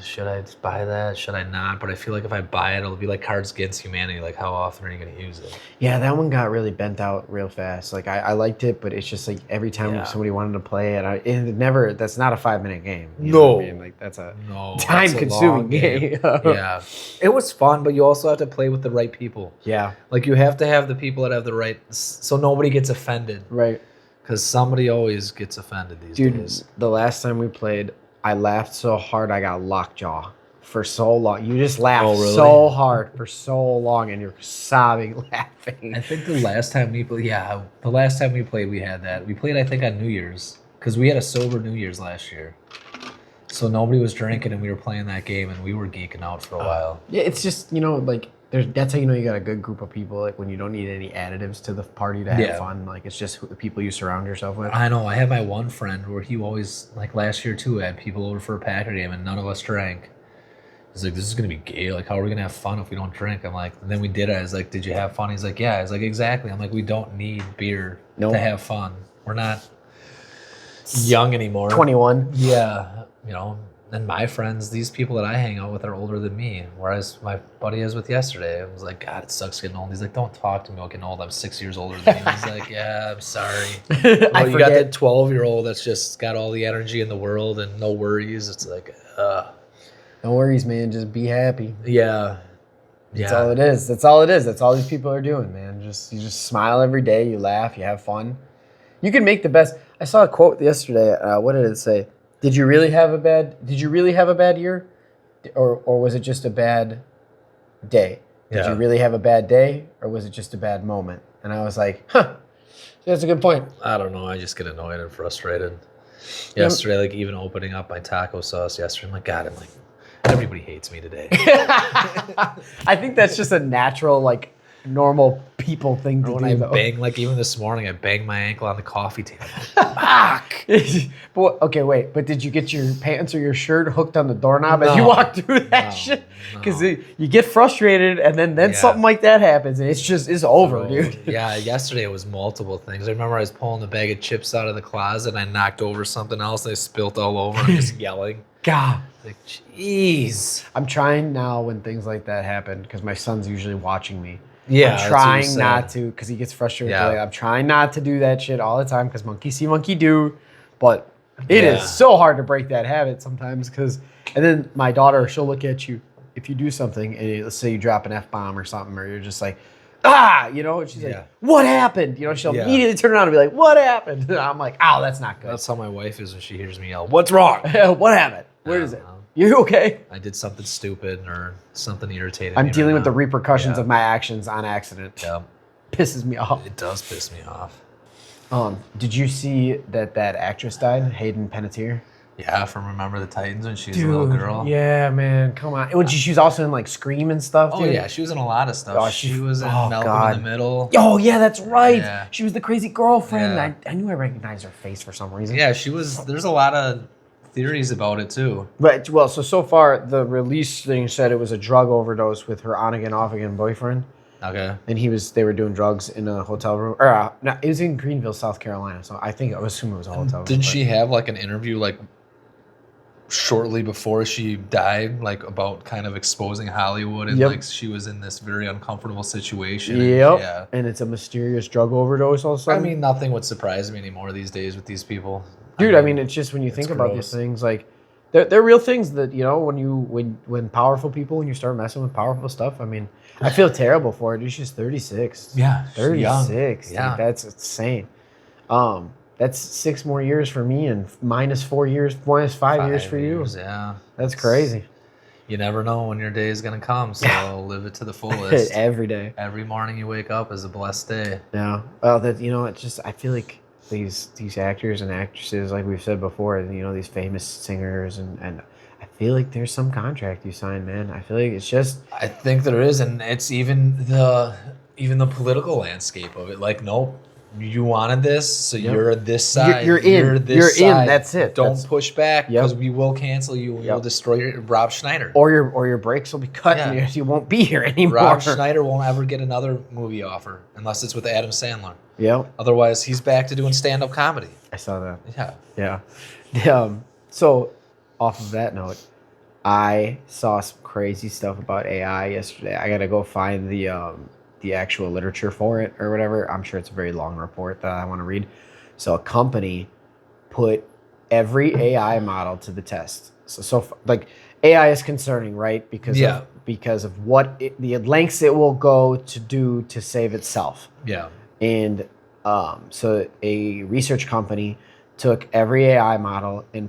should I buy that? Should I not? But I feel like if I buy it, it'll be like Cards Against Humanity. Like, how often are you going to use it? Yeah, that one got really bent out real fast. Like, I liked it, but it's just like every time somebody wanted to play it, that's not a 5-minute game. You know what I mean? Like, that's a time-consuming game. Yeah. It was fun, but you also have to play with the right people. Yeah. Like, you have to have the people that have the right, so nobody gets offended. Right. Because somebody always gets offended these days. The last time we played, I laughed so hard I got lockjaw for so long. You just laugh so hard for so long, and you're sobbing laughing. I think the last time we played, we had that. We played, I think, on New Year's, because we had a sober New Year's last year. So nobody was drinking, and we were playing that game, and we were geeking out for a while. Yeah, it's just, like, that's how you know you got a good group of people, like when you don't need any additives to the party to have fun. Like, it's just the people you surround yourself with. I know. I had my one friend where he always, like last year too, had people over for a Packer game, and none of us drank. He's like, this is going to be gay. Like, how are we going to have fun if we don't drink? I'm like, and then we did it. I was like, did you have fun? He's like, yeah. I was like, exactly. I'm like, we don't need beer to have fun. We're not young anymore. 21. Yeah. And my friends, these people that I hang out with are older than me. Whereas my buddy I was with yesterday, I was like, God, it sucks getting old. He's like, don't talk to me about getting old. I'm 6 years older than you. He's like, yeah, I'm sorry. Well, you got that 12-year-old that's just got all the energy in the world and no worries. It's like, no worries, man. Just be happy. Yeah. That's all it is. That's all it is. That's all these people are doing, man. You just smile every day. You laugh. You have fun. You can make the best. I saw a quote yesterday. What did it say? Did you really have a bad year? Or was it just a bad day? Did you really have a bad day, or was it just a bad moment? And I was like, that's a good point. I don't know. I just get annoyed and frustrated. Yesterday, like, even opening up my taco sauce yesterday, I'm like, God, everybody hates me today. I think that's just a natural, like, normal people thing to do. Bang, like, even this morning, I banged my ankle on the coffee table. Fuck! Okay, wait. But did you get your pants or your shirt hooked on the doorknob as you walked through that shit? Because you get frustrated, and then something like that happens, and it's over, dude. Yeah, yesterday it was multiple things. I remember I was pulling a bag of chips out of the closet, and I knocked over something else, and I spilt all over, and I'm just yelling. God. Like, jeez. I'm trying now when things like that happen, because my son's usually watching me. Yeah, I'm trying not to, because he gets frustrated. Yeah. I'm trying not to do that shit all the time, because monkey see, monkey do. But it is so hard to break that habit sometimes, and then my daughter, she'll look at you if you do something, and let's say you drop an F-bomb or something, or you're just like, and she's like, what happened? She'll immediately turn around and be like, what happened? And I'm like, oh, that's not good. That's how my wife is when she hears me yell, what's wrong? What happened? Where is it? You okay? I did something stupid or something irritated I'm me dealing with the repercussions of my actions on accident. Yeah. Pisses me off. It does piss me off. Did you see that actress died, Hayden Panettiere? Yeah, from Remember the Titans when she was a little girl. Yeah, man, come on. She was also in, like, Scream and stuff, dude. Oh, yeah, she was in a lot of stuff. She was in Malcolm in the Middle. Oh, yeah, that's right. Yeah. She was the crazy girlfriend. Yeah. I knew I recognized her face for some reason. Yeah, she was. There's a lot of theories about it, too. But, so far, the release thing said it was a drug overdose with her on-again, off-again boyfriend. Okay. And they were doing drugs in a hotel room. Or, no, it was in Greenville, South Carolina. So I would assume it was a hotel room. Didn't she have, like, an interview, like, shortly before she died, like, about kind of exposing Hollywood, and like she was in this very uncomfortable situation? Yep. And it's a mysterious drug overdose all of a sudden. I mean, nothing would surprise me anymore these days with these people. Dude, I mean it's just when you think about these things, like they're real things that, when powerful people, when you start messing with powerful stuff, I mean, I feel terrible for her. Dude, she's 36. Yeah. 36. Yeah. Dude, that's insane. That's 6 more years for me, and minus 5 years for you. Yeah. That's crazy. You never know when your day is going to come, so live it to the fullest. Every day. Every morning you wake up is a blessed day. Yeah. Well, it's just, I feel like these actors and actresses, like we've said before, these famous singers, and I feel like there's some contract you signed, man. I feel like it's just. I think there is, and it's even the political landscape of it. Like, nope, you wanted this, so you're this side. You're in. You're this side. In. That's it. Don't push back because Yep. we will cancel you. We will destroy Rob Schneider. Or your brakes will be cut and you won't be here anymore. Rob Schneider won't ever get another movie offer unless it's with Adam Sandler. Yep. Otherwise, he's back to doing stand-up comedy. I saw that. Yeah. Yeah. So, off of that note, I saw some crazy stuff about AI yesterday. I gotta go find the actual literature for it or whatever. I'm sure it's a very long report that I want to read. So a company put every AI model to the test. So like AI is concerning, right? Because of what the lengths it will go to do to save itself. Yeah. And so a research company took every AI model and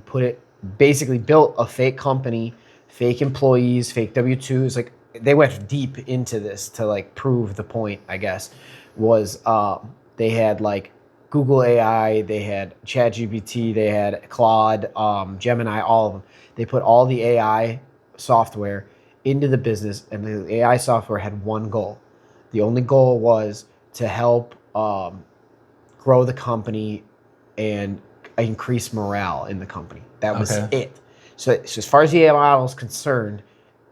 basically built a fake company, fake employees, fake W-2s. Like they went deep into this to like prove the point, I guess, was they had like Google AI, they had ChatGPT, they had Claude, Gemini, all of them. They put all the AI software into the business, and the AI software had one goal. The only goal was to help grow the company and increase morale in the company. That was it. So as far as the AI model is concerned,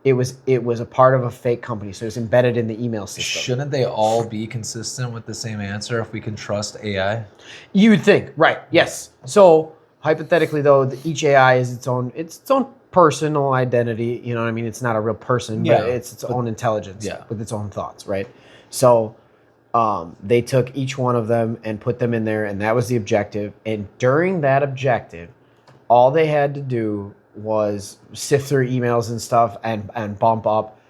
it was a part of a fake company. So it was embedded in the email system. Shouldn't they all be consistent with the same answer if we can trust AI? You would think, right? Yes. So hypothetically, though, each AI is its own personal identity. You know what I mean? It's not a real person, but it's its own intelligence with its own thoughts, right? So they took each one of them and put them in there, and that was the objective. And during that objective, all they had to do was sift through emails and stuff and bump up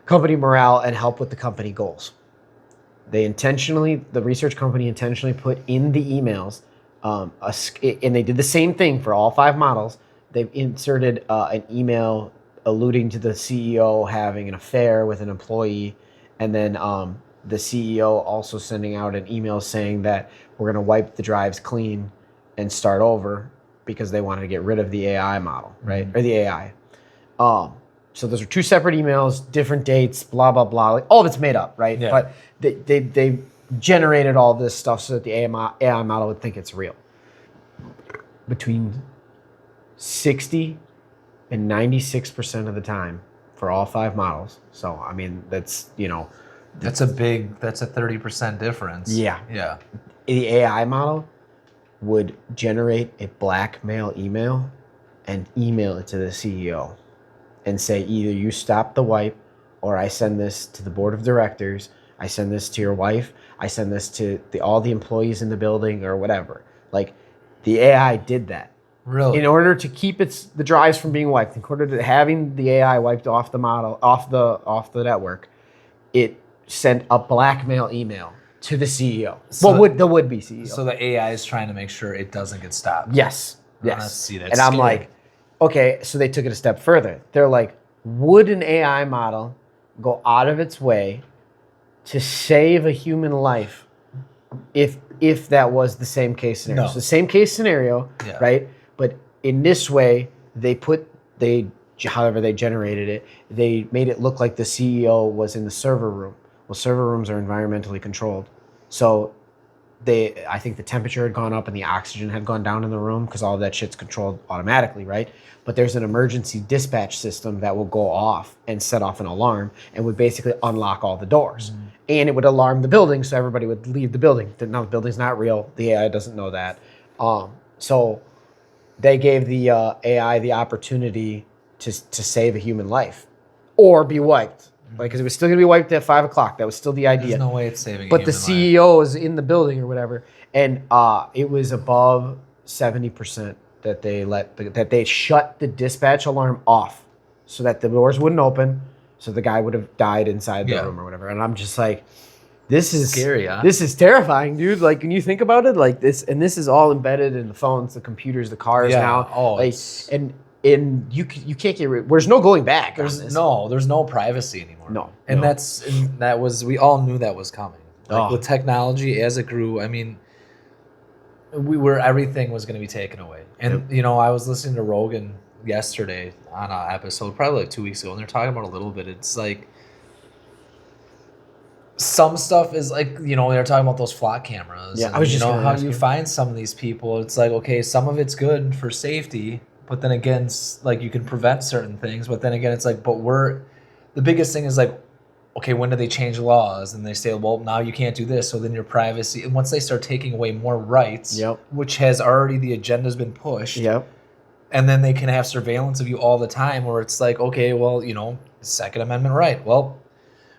company morale and help with the company goals. The research company intentionally put in the emails, and they did the same thing for all 5 models. They inserted an email alluding to the CEO having an affair with an employee, and then the CEO also sending out an email saying that we're going to wipe the drives clean and start over because they wanted to get rid of the AI model, right? Or the AI. So those are 2 separate emails, different dates, blah, blah, blah. Like, all of it's made up, right? Yeah. But they generated all this stuff so that the AI model would think it's real. Between 60 and 96% of the time for all 5 models. So, I mean, that's, that's a 30% difference. Yeah. Yeah. The AI model would generate a blackmail email and email it to the CEO and say, either you stop the wipe or I send this to the board of directors, I send this to your wife, I send this to all the employees in the building or whatever. Like, the AI did that. Really? In order to keep the drives from being wiped, in order to having the AI wiped off the model, off the network, it sent a blackmail email to the CEO. So the would-be CEO. So the AI is trying to make sure it doesn't get stopped. Yes. See, that's and scary. I'm like, okay, so they took it a step further. They're like, would an AI model go out of its way to save a human life if that was the same case scenario? No. So the same case scenario, right? But in this way, however they generated it, they made it look like the CEO was in the server room. Well, server rooms are environmentally controlled. So I think the temperature had gone up and the oxygen had gone down in the room because all of that shit's controlled automatically, right? But there's an emergency dispatch system that will go off and set off an alarm and would basically unlock all the doors. Mm-hmm. And it would alarm the building so everybody would leave the building. Now, the building's not real. The AI doesn't know that. So they gave the AI the opportunity to save a human life or be wiped. Like, because it was still going to be wiped at 5 o'clock. That was still the idea. There's no way it's saving. But the CEO was in the building or whatever, and it was above 70% that they shut the dispatch alarm off, so that the doors wouldn't open, so the guy would have died inside the room or whatever. And I'm just like, this is scary. Huh? This is terrifying, dude. Like, when you think about it, like this, and this is all embedded in the phones, the computers, the cars now. Oh, like, and you can't get rid. There's no going back. There's no privacy anymore. No, and that was we all knew that was coming. Like, with technology as it grew, I mean, everything was going to be taken away. And I was listening to Rogan yesterday on an episode, probably like 2 weeks ago, and they're talking about a little bit. It's like some stuff is like, you know, they're talking about those flock cameras. Yeah, and, I was just you know, gonna how ask you you. find some of these people. It's like, okay, some of it's good for safety, but then again, like you can prevent certain things. But then again, it's like, the biggest thing is like, okay, when do they change laws? And they say, well, now you can't do this. So then your privacy, and once they start taking away more rights, Yep. which has already, the agenda's been pushed. Yep. And then they can have surveillance of you all the time, where it's like, okay, well, you know, Second Amendment right. Well,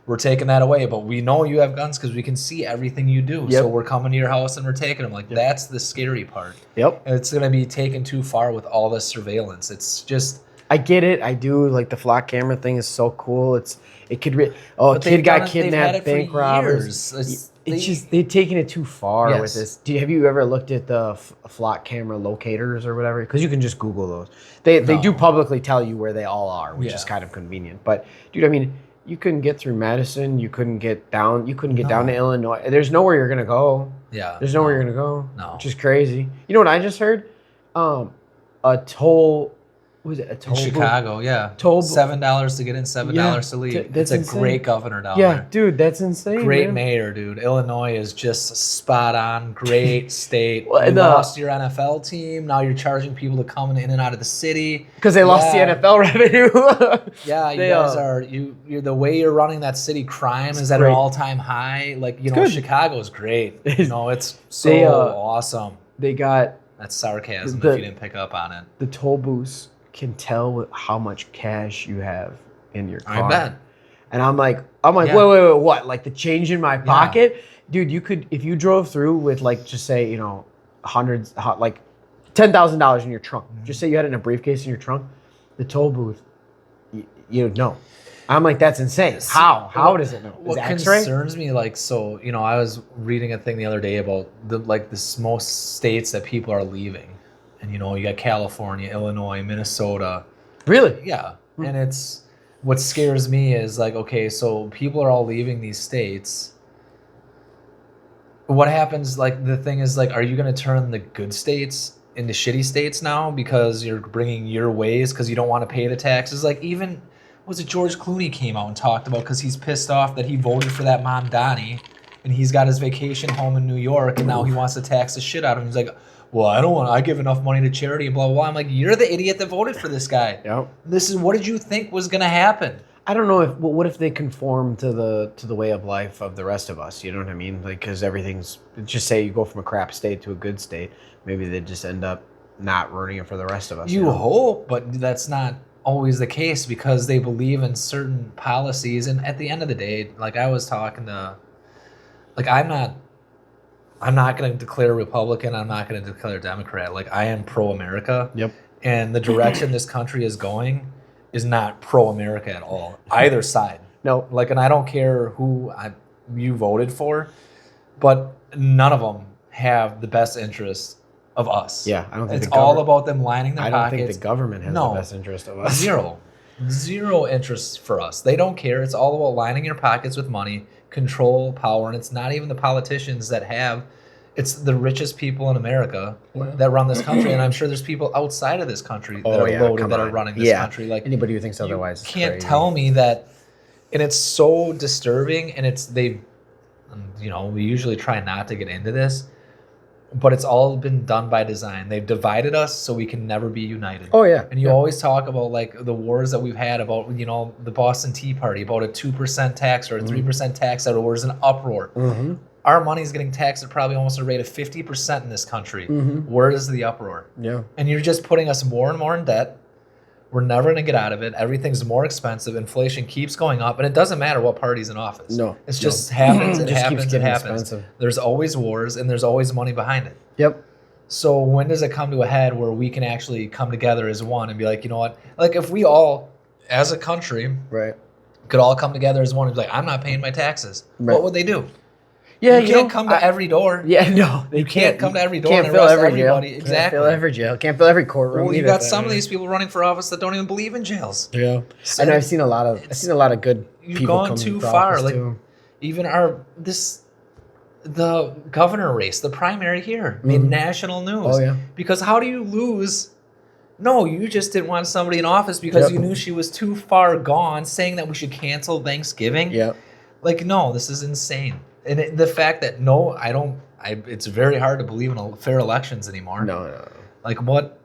we're taking that away, but we know you have guns because we can see everything you do. Yep. So we're coming to your house and we're taking them. Like, that's the scary part. Yep. And it's going to be taken too far with all this surveillance. It's just... I get it. I do. Like, the flock camera thing is so cool. A kid got kidnapped, bank robbers. It's just they've taken it too far with this. Have you ever looked at the flock camera locators or whatever? Because you can just Google those. They do publicly tell you where they all are, which is kind of convenient. But dude, I mean, you couldn't get through Madison. You couldn't get down. You couldn't get down to Illinois. There's nowhere you're gonna go. Yeah. There's nowhere you're gonna go. No. Which is crazy. You know what I just heard? A toll. Was it a toll in booth? Chicago? Yeah, Toll $7 to get in, $7 to leave. That's it's a insane. great governor down Yeah, there. dude, that's insane. Great man. mayor, dude. Illinois is just spot on. Great state. Well, You lost your NFL team. Now you're charging people to come in and out of the city Because they lost the NFL revenue. Yeah, you guys are you're the way you're running that city. Crime is at an all-time high. Like, you know, good. Chicago's great. You know, it's so awesome. They got That's sarcasm if you didn't pick up on it. the toll booths can tell how much cash you have in your car. I bet. And I'm like, Yeah. wait, what? Like the change in my pocket? Dude, you could, if you drove through with like, just say, you know, like $10,000 in your trunk. Just say you had it in a briefcase in your trunk. The toll booth, you know. I'm like, that's insane. How does it know? What concerns me, like, so, you know, I was reading a thing the other day about the most states that people are leaving. And, you know, you got California, Illinois, Minnesota. Really? Yeah. And it's, what scares me is like, okay, so people are all leaving these states. What happens, like, the thing is, like, are you going to turn the good states into shitty states now because you're bringing your ways because you don't want to pay the taxes? Like, even, was it George Clooney came out and talked about because he's pissed off that he voted for that mom, Donnie, and he's got his vacation home in New York, and now he wants to tax the shit out of him. He's like, well, I give enough money to charity and blah, blah, blah. I'm like, you're the idiot that voted for this guy. Yep. What did you think was going to happen? I don't know what if they conform to the way of life of the rest of us? You know what I mean? Like, because everything's, just say you go from a crap state to a good state, maybe they just end up not ruining it for the rest of us. You know? hope, but that's not always the case because they believe in certain policies. And at the end of the day, like I was talking to, like, I'm not going to declare Republican. I'm not going to declare Democrat. Like, I am pro-America. Yep. And the direction this country is going is not pro-America at all. Either side. No. Like, and I don't care who you voted for, but none of them have the best interests of us. Yeah, I don't think it's all about them lining their pockets. I don't think the government has the best interest of us. Zero interest for us. They don't care. It's all about lining your pockets with money, control, power, and it's not even the politicians that have. It's the richest people in America that run this country, and I'm sure there's people outside of this country that are loaded that are running this country. Like, anybody who thinks otherwise, you can't tell me that. And it's so disturbing, and we usually try not to get into this, but it's all been done by design. They've divided us so we can never be united. Oh yeah. And you always talk about like the wars that we've had about, you know, the Boston Tea Party, about a 2% tax or a 3% tax that was an uproar. Mm-hmm. Our money's getting taxed at probably almost a rate of 50% in this country. Mm-hmm. Where is the uproar? Yeah. And you're just putting us more and more in debt. We're never going to get out of it. Everything's more expensive. Inflation keeps going up. And it doesn't matter what party's in office. No. It just happens. It just happens. keeps It getting happens. expensive. There's always wars and there's always money behind it. Yep. So when does it come to a head where we can actually come together as one and be like, you know what? Like if we all, as a country, could all come together as one and be like, I'm not paying my taxes. Right. What would they do? Yeah, you can't come to every door. Yeah, no. You can't come to every door Can't and fill arrest every everybody. jail. Exactly. Can't fill every jail. Can't fill every courtroom. Well, you got some of these people running for office that don't even believe in jails. Yeah. So I know I've seen a lot of good you've people gone come too into far. office, Like too. even the governor race, the primary here made national news. Oh yeah. Because how do you lose No, you just didn't want somebody in office because you knew she was too far gone, saying that we should cancel Thanksgiving. Yep. Like, no, this is insane. And the fact that, it's very hard to believe in fair elections anymore. No. Like, what?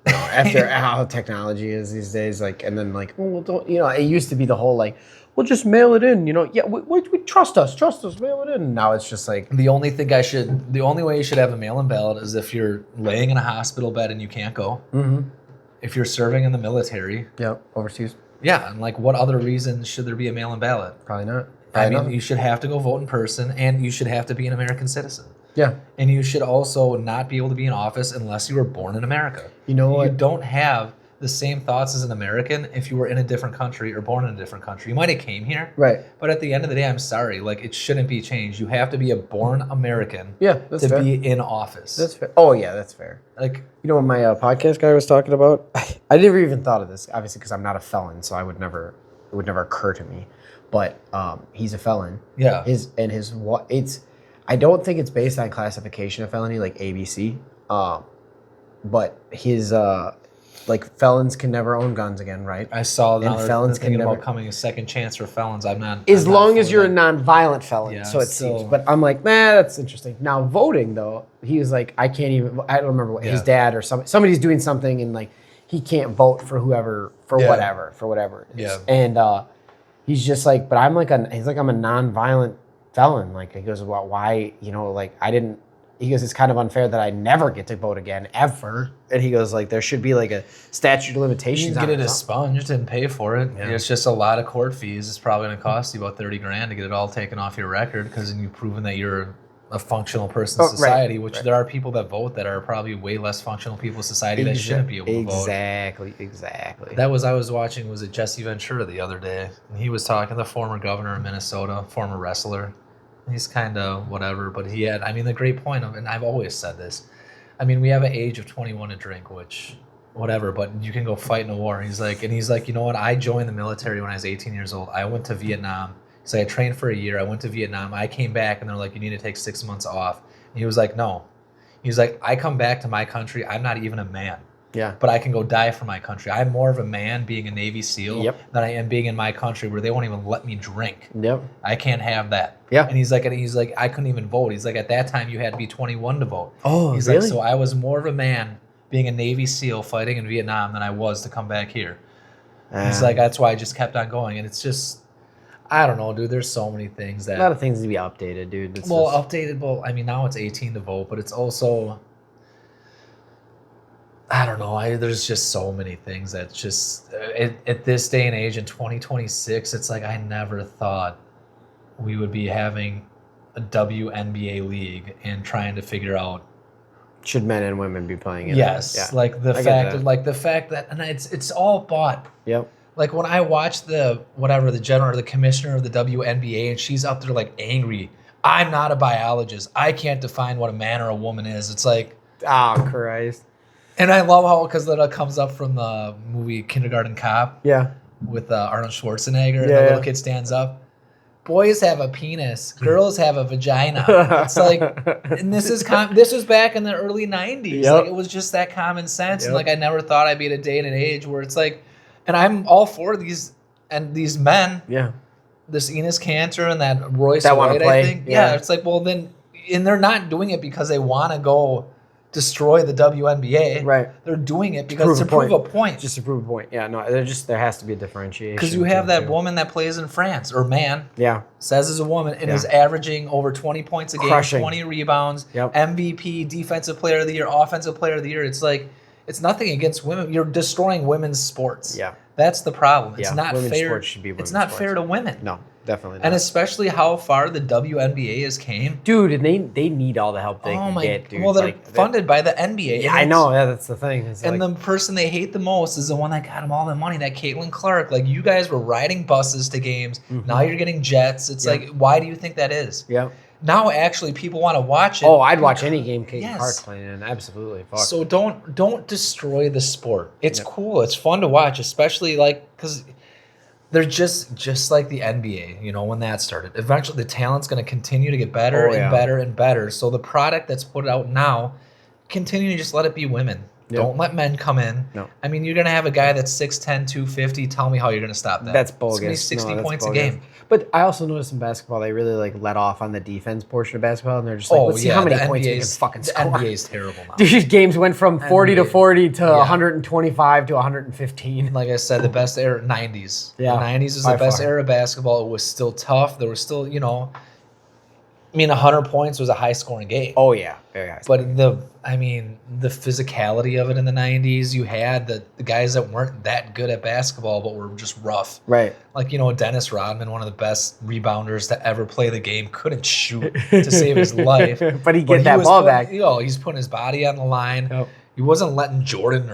After how technology is these days, like, and then like, well, don't, it used to be the whole like, we'll just mail it in, yeah, we trust us, mail it in. Now it's just like the only way you should have a mail-in ballot is if you're laying in a hospital bed and you can't go. Mm-hmm. If you're serving in the military. Yep, overseas. Yeah, and like, what other reason should there be a mail-in ballot? Probably not. You should have to go vote in person, and you should have to be an American citizen. Yeah. And you should also not be able to be in office unless you were born in America. You know what? You don't have the same thoughts as an American if you were in a different country or born in a different country. You might have came here. Right. But at the end of the day, I'm sorry. Like, it shouldn't be changed. You have to be a born American that's to fair. Be in office. That's fair. Oh, yeah, that's fair. Like, what my podcast guy was talking about? I never even thought of this, obviously, because I'm not a felon, so it would never occur to me. But he's a felon. Yeah. I don't think it's based on classification of felony like ABC. But his felons can never own guns again, right? I saw that. And felons can never about coming a second chance for felons. As long as you're a non-violent felon, yeah, so it seems. But I'm like, that's interesting. Now voting though, he was like, I can't even. I don't remember what his dad or somebody's doing something and like he can't vote for whoever for whatever. It is. Yeah. And he's just like, but I'm like I'm a non-violent felon. Like he goes, well, why? I didn't. He goes, it's kind of unfair that I never get to vote again, ever. And he goes, like, there should be like a statute of limitations. You can get it expunged, didn't pay for it. Yeah. It's just a lot of court fees. It's probably going to cost you about $30,000 to get it all taken off your record because you've proven that you're a functional person in society, which there are people that vote that are probably way less functional people in society that shouldn't be able to vote. Exactly. I was watching, was it Jesse Ventura the other day? And he was talking, the former governor of Minnesota, former wrestler. He's kind of whatever, but he had, the great point of, and I've always said this, we have an age of 21 to drink, which, whatever, but you can go fight in a war. He's like, you know what? I joined the military when I was 18 years old. I went to Vietnam. So I trained for a year. I went to Vietnam. I came back, and they're like, you need to take 6 months off. And he was like, no. He was like, I come back to my country. I'm not even a man. Yeah. But I can go die for my country. I'm more of a man being a Navy SEAL than I am being in my country where they won't even let me drink. Yep. I can't have that. Yeah. And he's like, I couldn't even vote. He's like, at that time you had to be 21 to vote. Oh, he's really? like, so I was more of a man being a Navy SEAL fighting in Vietnam than I was to come back here. He's like, that's why I just kept on going. And it's just, I don't know, dude. There's so many things that... A lot of things to be updated, dude. Updated. Well, now it's 18 to vote, but it's also... I don't know. There's just so many things that just... At this day and age, in 2026, it's like I never thought we would be having a WNBA league and trying to figure out... Should men and women be playing it? Yes. Yeah. Like the fact that... And it's all bought. Yep. Like when I watch the general or the commissioner of the WNBA and she's up there like angry, I'm not a biologist. I can't define what a man or a woman is. It's like, oh Christ. And I love how, because that comes up from the movie Kindergarten Cop. Yeah. With Arnold Schwarzenegger and the little kid stands up. Boys have a penis. Girls have a vagina. It's like, and this is back in the early 90s. Yep. Like it was just that common sense. Yep. And like I never thought I'd be at a day and an age where it's like, and I'm all for these men. Yeah. This Enos Cantor and that Royce White, I think. Yeah. It's like, well then, and they're not doing it because they want to go destroy the WNBA. Right. They're doing it because to prove a point. Just to prove a point. Yeah, no, there has to be a differentiation. Because you have that woman that plays in France, or man. Yeah. Says is a woman and is averaging over 20 points a game, Crushing. 20 rebounds, MVP, defensive player of the year, offensive player of the year. It's like, it's nothing against women. You're destroying women's sports. Yeah. That's the problem. It's not women's fair. Sports should be women's it's not sports. fair to women. No, definitely not. And especially how far the WNBA has came. Dude, and they need all the help they can get, dude. Well, they're funded by the NBA. Yeah, I know. Yeah, that's the thing. And the person they hate the most is the one that got them all the money, that Caitlin Clark. Like, you guys were riding buses to games. Mm-hmm. Now you're getting jets. It's like, why do you think that is? Yeah. Now, actually, people want to watch it. Oh, I'd watch any game Caitlin Clark playing in. Absolutely. Fuck. So don't destroy the sport. It's cool. It's fun to watch, especially because they're just like the NBA, when that started. Eventually, the talent's going to continue to get better and better and better. So the product that's put out now, continue to just let it be women. Don't let men come in. No. I mean, you're going to have a guy that's 6'10", 250. Tell me how you're going to stop that. That's bogus. It's going to be 60 that's points bogus. a game. But I also noticed in basketball, they really like let off on the defense portion of basketball, and they're just like, let's see how many points we can fucking score. The NBA is terrible now. These games went from 40 to 40 to 125 to 115. Like I said, the best era, 90s. Yeah, the 90s is the best era of basketball. It was still tough. There was still, 100 points was a high-scoring game. Oh, yeah. Very high. But the physicality of it in the 90s, you had the guys that weren't that good at basketball but were just rough. Right. Like, Dennis Rodman, one of the best rebounders to ever play the game, couldn't shoot to save his life. But he get that ball back. He's putting his body on the line. Yep. He wasn't letting Jordan,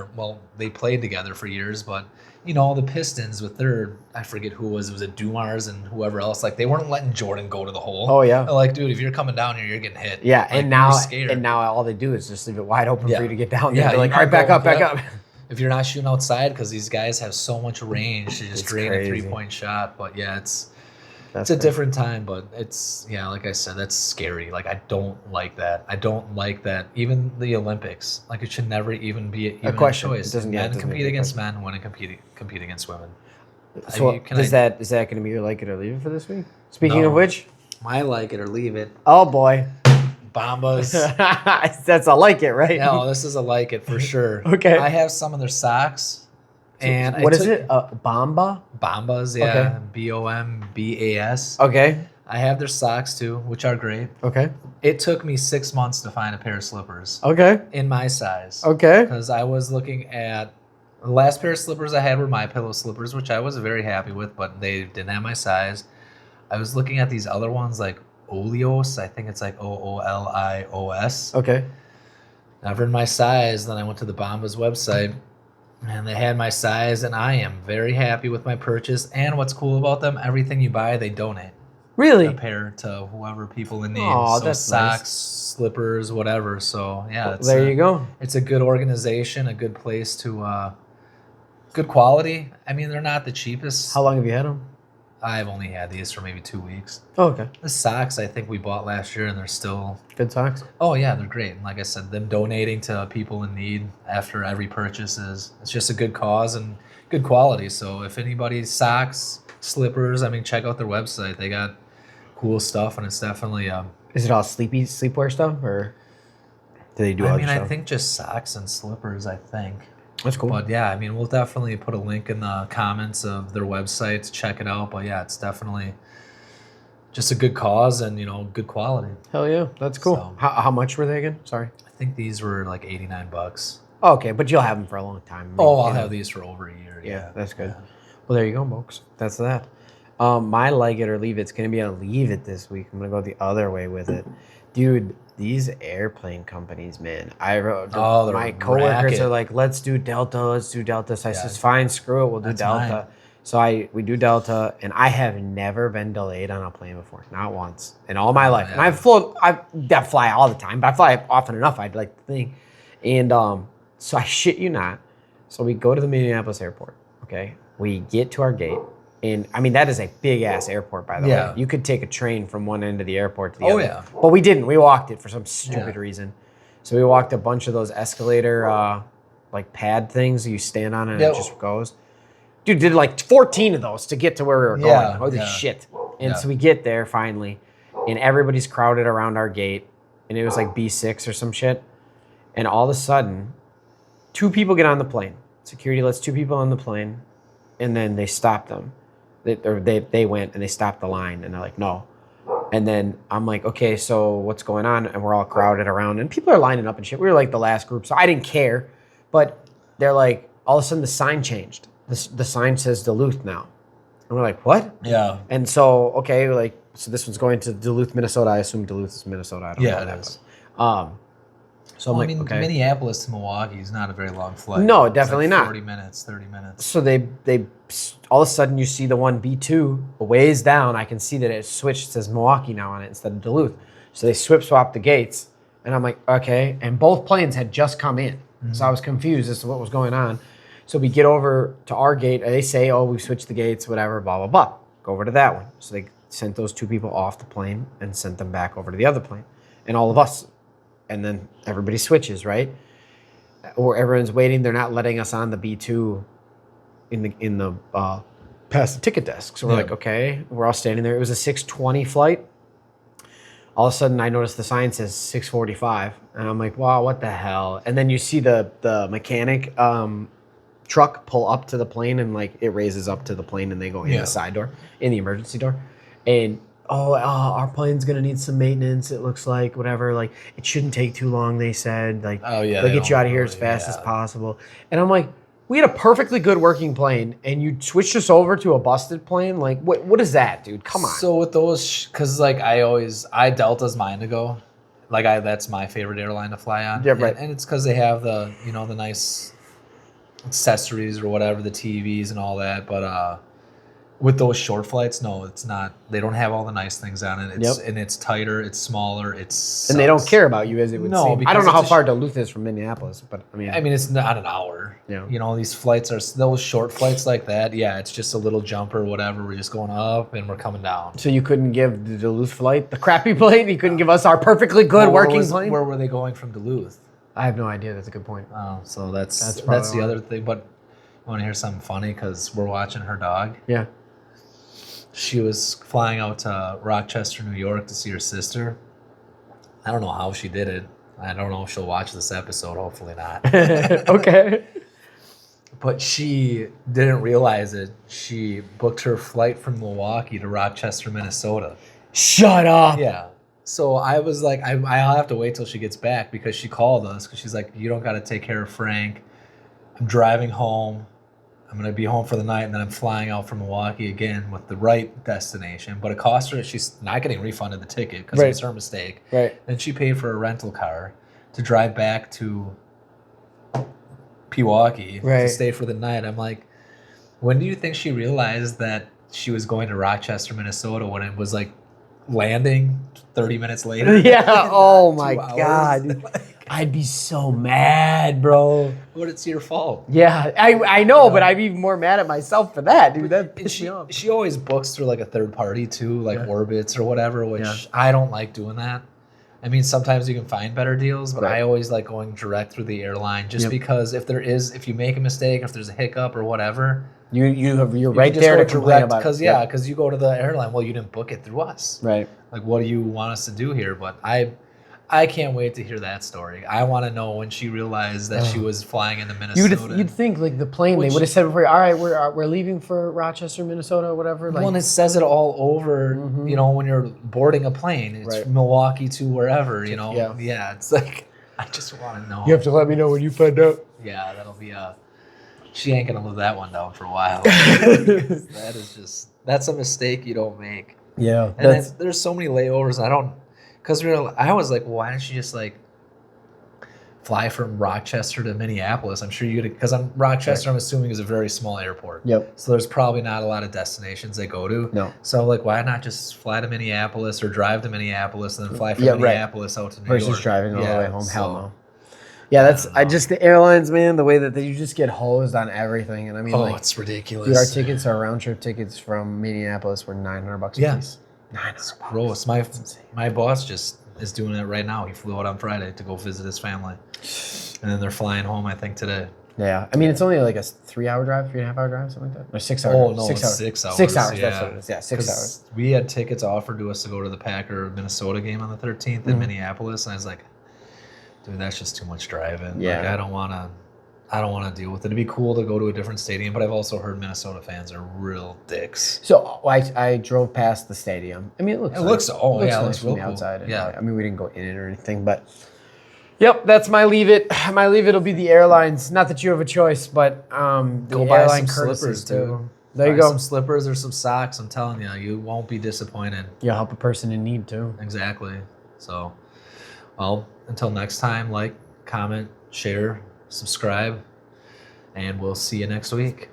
they played together for years, but, the Pistons with their, I forget who it was Dumars and whoever else, like, they weren't letting Jordan go to the hole. Oh, yeah. They're like, dude, if you're coming down here, you're getting hit. Yeah, like, and now all they do is just leave it wide open for you to get down there. They're like, all right, back up. If you're not shooting outside, because these guys have so much range to just drain a 3-point shot. But, yeah, it's a different time, but it's, like I said, that's scary. Like, I don't like that. I don't like that. Even the Olympics, like, it should never even be a question. A choice. Men compete against men, women compete against women. So is that going to be your like it or leave it for this week? Speaking of which, my like it or leave it. Oh boy, Bombas. That's a like it, right? No, this is a like it for sure. Okay. I have some of their socks. And what is it? Bomba? Bombas, yeah. Okay. Bombas. Okay. I have their socks too, which are great. Okay. It took me 6 months to find a pair of slippers. Okay. In my size. Okay. Because I was looking at the last pair of slippers I had were My Pillow slippers, which I was very happy with, but they didn't have my size. I was looking at these other ones like Olios. I think it's like Oolios. Okay. Never in my size. Then I went to the Bombas website. And they had my size, and I am very happy with my purchase. And what's cool about them, everything you buy, they donate. Really? A pair to whoever people in need. Oh, so that's socks, nice. Slippers, whatever. So, yeah. There you go. It's a good organization, a good place to, good quality. I mean, they're not the cheapest. How long have you had them? I've only had these for maybe 2 weeks. Oh, okay. The socks I think we bought last year, and they're still... Good socks? Oh, yeah, they're great. And like I said, them donating to people in need after every purchase it's just a good cause and good quality. So if anybody's socks, slippers, check out their website. They got cool stuff, and it's definitely... Is it all sleepwear stuff, or do they do other stuff? I think just socks and slippers, I think. That's cool. But yeah, we'll definitely put a link in the comments of their website to check it out. But yeah, it's definitely just a good cause and, good quality. Hell yeah. That's cool. So, how much were they again? Sorry. I think these were like $89. Oh, okay, but you'll have them for a long time. I'll have these for over a year. Yeah, that's good. Yeah. Well, there you go, folks. That's that. My like it or leave it's going to be a leave it this week. I'm going to go the other way with it. Dude, these airplane companies, man. My coworkers are like, let's do Delta. So I says, fine, screw it. We'll do Delta. Mine. So we do Delta, and I have never been delayed on a plane before. Not once in all my life. Yeah. And I fly all the time, but I fly often enough, I'd like to think. And so I shit you not. So we go to the Minneapolis airport, okay? We get to our gate. And that is a big ass airport, by the way. You could take a train from one end of the airport to the other. Oh, yeah. But we didn't. We walked it for some stupid reason. So we walked a bunch of those escalator, pad things you stand on and it just goes. Dude, did like 14 of those to get to where we were going. Holy shit. And so we get there finally, and everybody's crowded around our gate. And it was like B6 or some shit. And all of a sudden, 2 people get on the plane. Security lets 2 people on the plane, and then they stop them. They went and they stopped the line, and they're like, no. And then I'm like, okay, so what's going on? And we're all crowded around, and people are lining up and shit. We were like the last group, so I didn't care. But they're like, all of a sudden the sign changed. The sign says Duluth now. And we're like, what? Yeah. And so, okay, so this one's going to Duluth, Minnesota. I assume Duluth is Minnesota. I don't know. Yeah, it is. So I'm like, okay. Minneapolis to Milwaukee is not a very long flight. No, definitely not. 40 minutes, 30 minutes. So they all of a sudden you see the one B2 a ways down. I can see that it switched. It says Milwaukee now on it instead of Duluth. So they swap the gates. And I'm like, okay. And both planes had just come in. Mm-hmm. So I was confused as to what was going on. So we get over to our gate. And they say, oh, we've switched the gates, whatever, blah, blah, blah. Go over to that one. So they sent those 2 people off the plane and sent them back over to the other plane. And all of us. And then everybody switches, right? or everyone's waiting. They're not letting us on the B2 in the past the ticket desk. So we're like, okay, we're all standing there. It was a 6:20 flight. All of a sudden, I noticed the sign says 6:45, and I'm like, wow, what the hell? And then you see the mechanic truck pull up to the plane, and like it raises up to the plane, and they go in the side door, in the emergency door, and our plane's gonna need some maintenance. It looks like whatever. Like it shouldn't take too long. They said like they'll get you out of here as fast as possible. And I'm like, we had a perfectly good working plane, and you switched us over to a busted plane. Like what is that, dude? Come on. So with those, because like I Delta's mine to go. Like that's my favorite airline to fly on. Yeah, right. And it's because they have the the nice accessories or whatever, the TVs and all that. But with those short flights, no, it's not. They don't have all the nice things on it. And it's tighter, it's smaller, and they don't care about you as it would seem. I don't know how far Duluth is from Minneapolis, but I mean it's not an hour. Yeah. These flights are those short flights like that. Yeah, it's just a little jump or whatever. We're just going up and we're coming down. So you couldn't give the Duluth flight the crappy plane? You couldn't give us our perfectly good working plane? Where were they going from Duluth? I have no idea. That's a good point. Oh, so that's the other thing. But I want to hear something funny because we're watching her dog. Yeah. She was flying out to Rochester, New York to see her sister. I don't know how she did it. I don't know if she'll watch this episode. Hopefully not. Okay. But she didn't realize it. She booked her flight from Milwaukee to Rochester, Minnesota. Shut up. Yeah. So I was like, I'll have to wait till she gets back because she called us because she's like, you don't got to take care of Frank. I'm driving home. I'm going to be home for the night, and then I'm flying out from Milwaukee again with the right destination. But it cost her, she's not getting refunded the ticket because it was her mistake. Right. Then she paid for a rental car to drive back to Pewaukee to stay for the night. I'm like, when do you think she realized that she was going to Rochester, Minnesota when it was like landing 30 minutes later? Yeah. Oh, my God. I'd be so mad, bro. But it's your fault. Yeah, I know, but I'm even more mad at myself for that, dude. That pissed me off. She always books through like a third party too, like Orbitz or whatever, which I don't like doing that. I mean, sometimes you can find better deals, but I always like going direct through the airline just because if you make a mistake, if there's a hiccup or whatever, you're right there to complain about it. Because you go to the airline, well, you didn't book it through us. Right. Like, what do you want us to do here? But I can't wait to hear that story. I want to know when she realized that she was flying into Minnesota. You'd think like the plane, they would have said before, all right, we're leaving for Rochester, Minnesota, or whatever. Like, well, and it says it all over, when you're boarding a plane. It's Milwaukee to wherever, Yeah, it's like, I just want to know. You have to let me know when you find out. Yeah, that'll be she ain't going to live that one down for a while. That's a mistake you don't make. Yeah. And there's so many layovers, I was like, well, why didn't you just like fly from Rochester to Minneapolis? I'm sure you could, because Rochester, I'm assuming, is a very small airport. Yep. So there's probably not a lot of destinations they go to. No. So like, why not just fly to Minneapolis or drive to Minneapolis and then fly from Minneapolis out to New York? Versus driving all the way home. Hell no. Yeah, the airlines, man, the way that you just get hosed on everything. And I mean, it's ridiculous. Dude, our tickets, our round trip tickets from Minneapolis were $900 a piece. It's gross. My boss just is doing it right now. He flew out on Friday to go visit his family. And then they're flying home, I think, today. Yeah. I mean, it's only like a 3-hour drive, 3.5-hour drive, something like that. Or 6 hours. Oh, no, 6 hours. 6 hours. 6 hours, yeah. that's what it is. Yeah, 6 hours. We had tickets offered to us to go to the Packer-Minnesota game on the 13th in Minneapolis. And I was like, dude, that's just too much driving. Yeah. Like, I don't want to deal with it. It'd be cool to go to a different stadium, but I've also heard Minnesota fans are real dicks. So I drove past the stadium. I mean, it looks nice from the outside. Cool. Yeah. I mean, we didn't go in it or anything, but yep, that's my leave it. My leave it'll be the airlines. Not that you have a choice, but go buy some slippers too. There you go. Some slippers or some socks. I'm telling you, you won't be disappointed. You'll help a person in need too. Exactly. So, well, until next time, like, comment, share, subscribe, and we'll see you next week.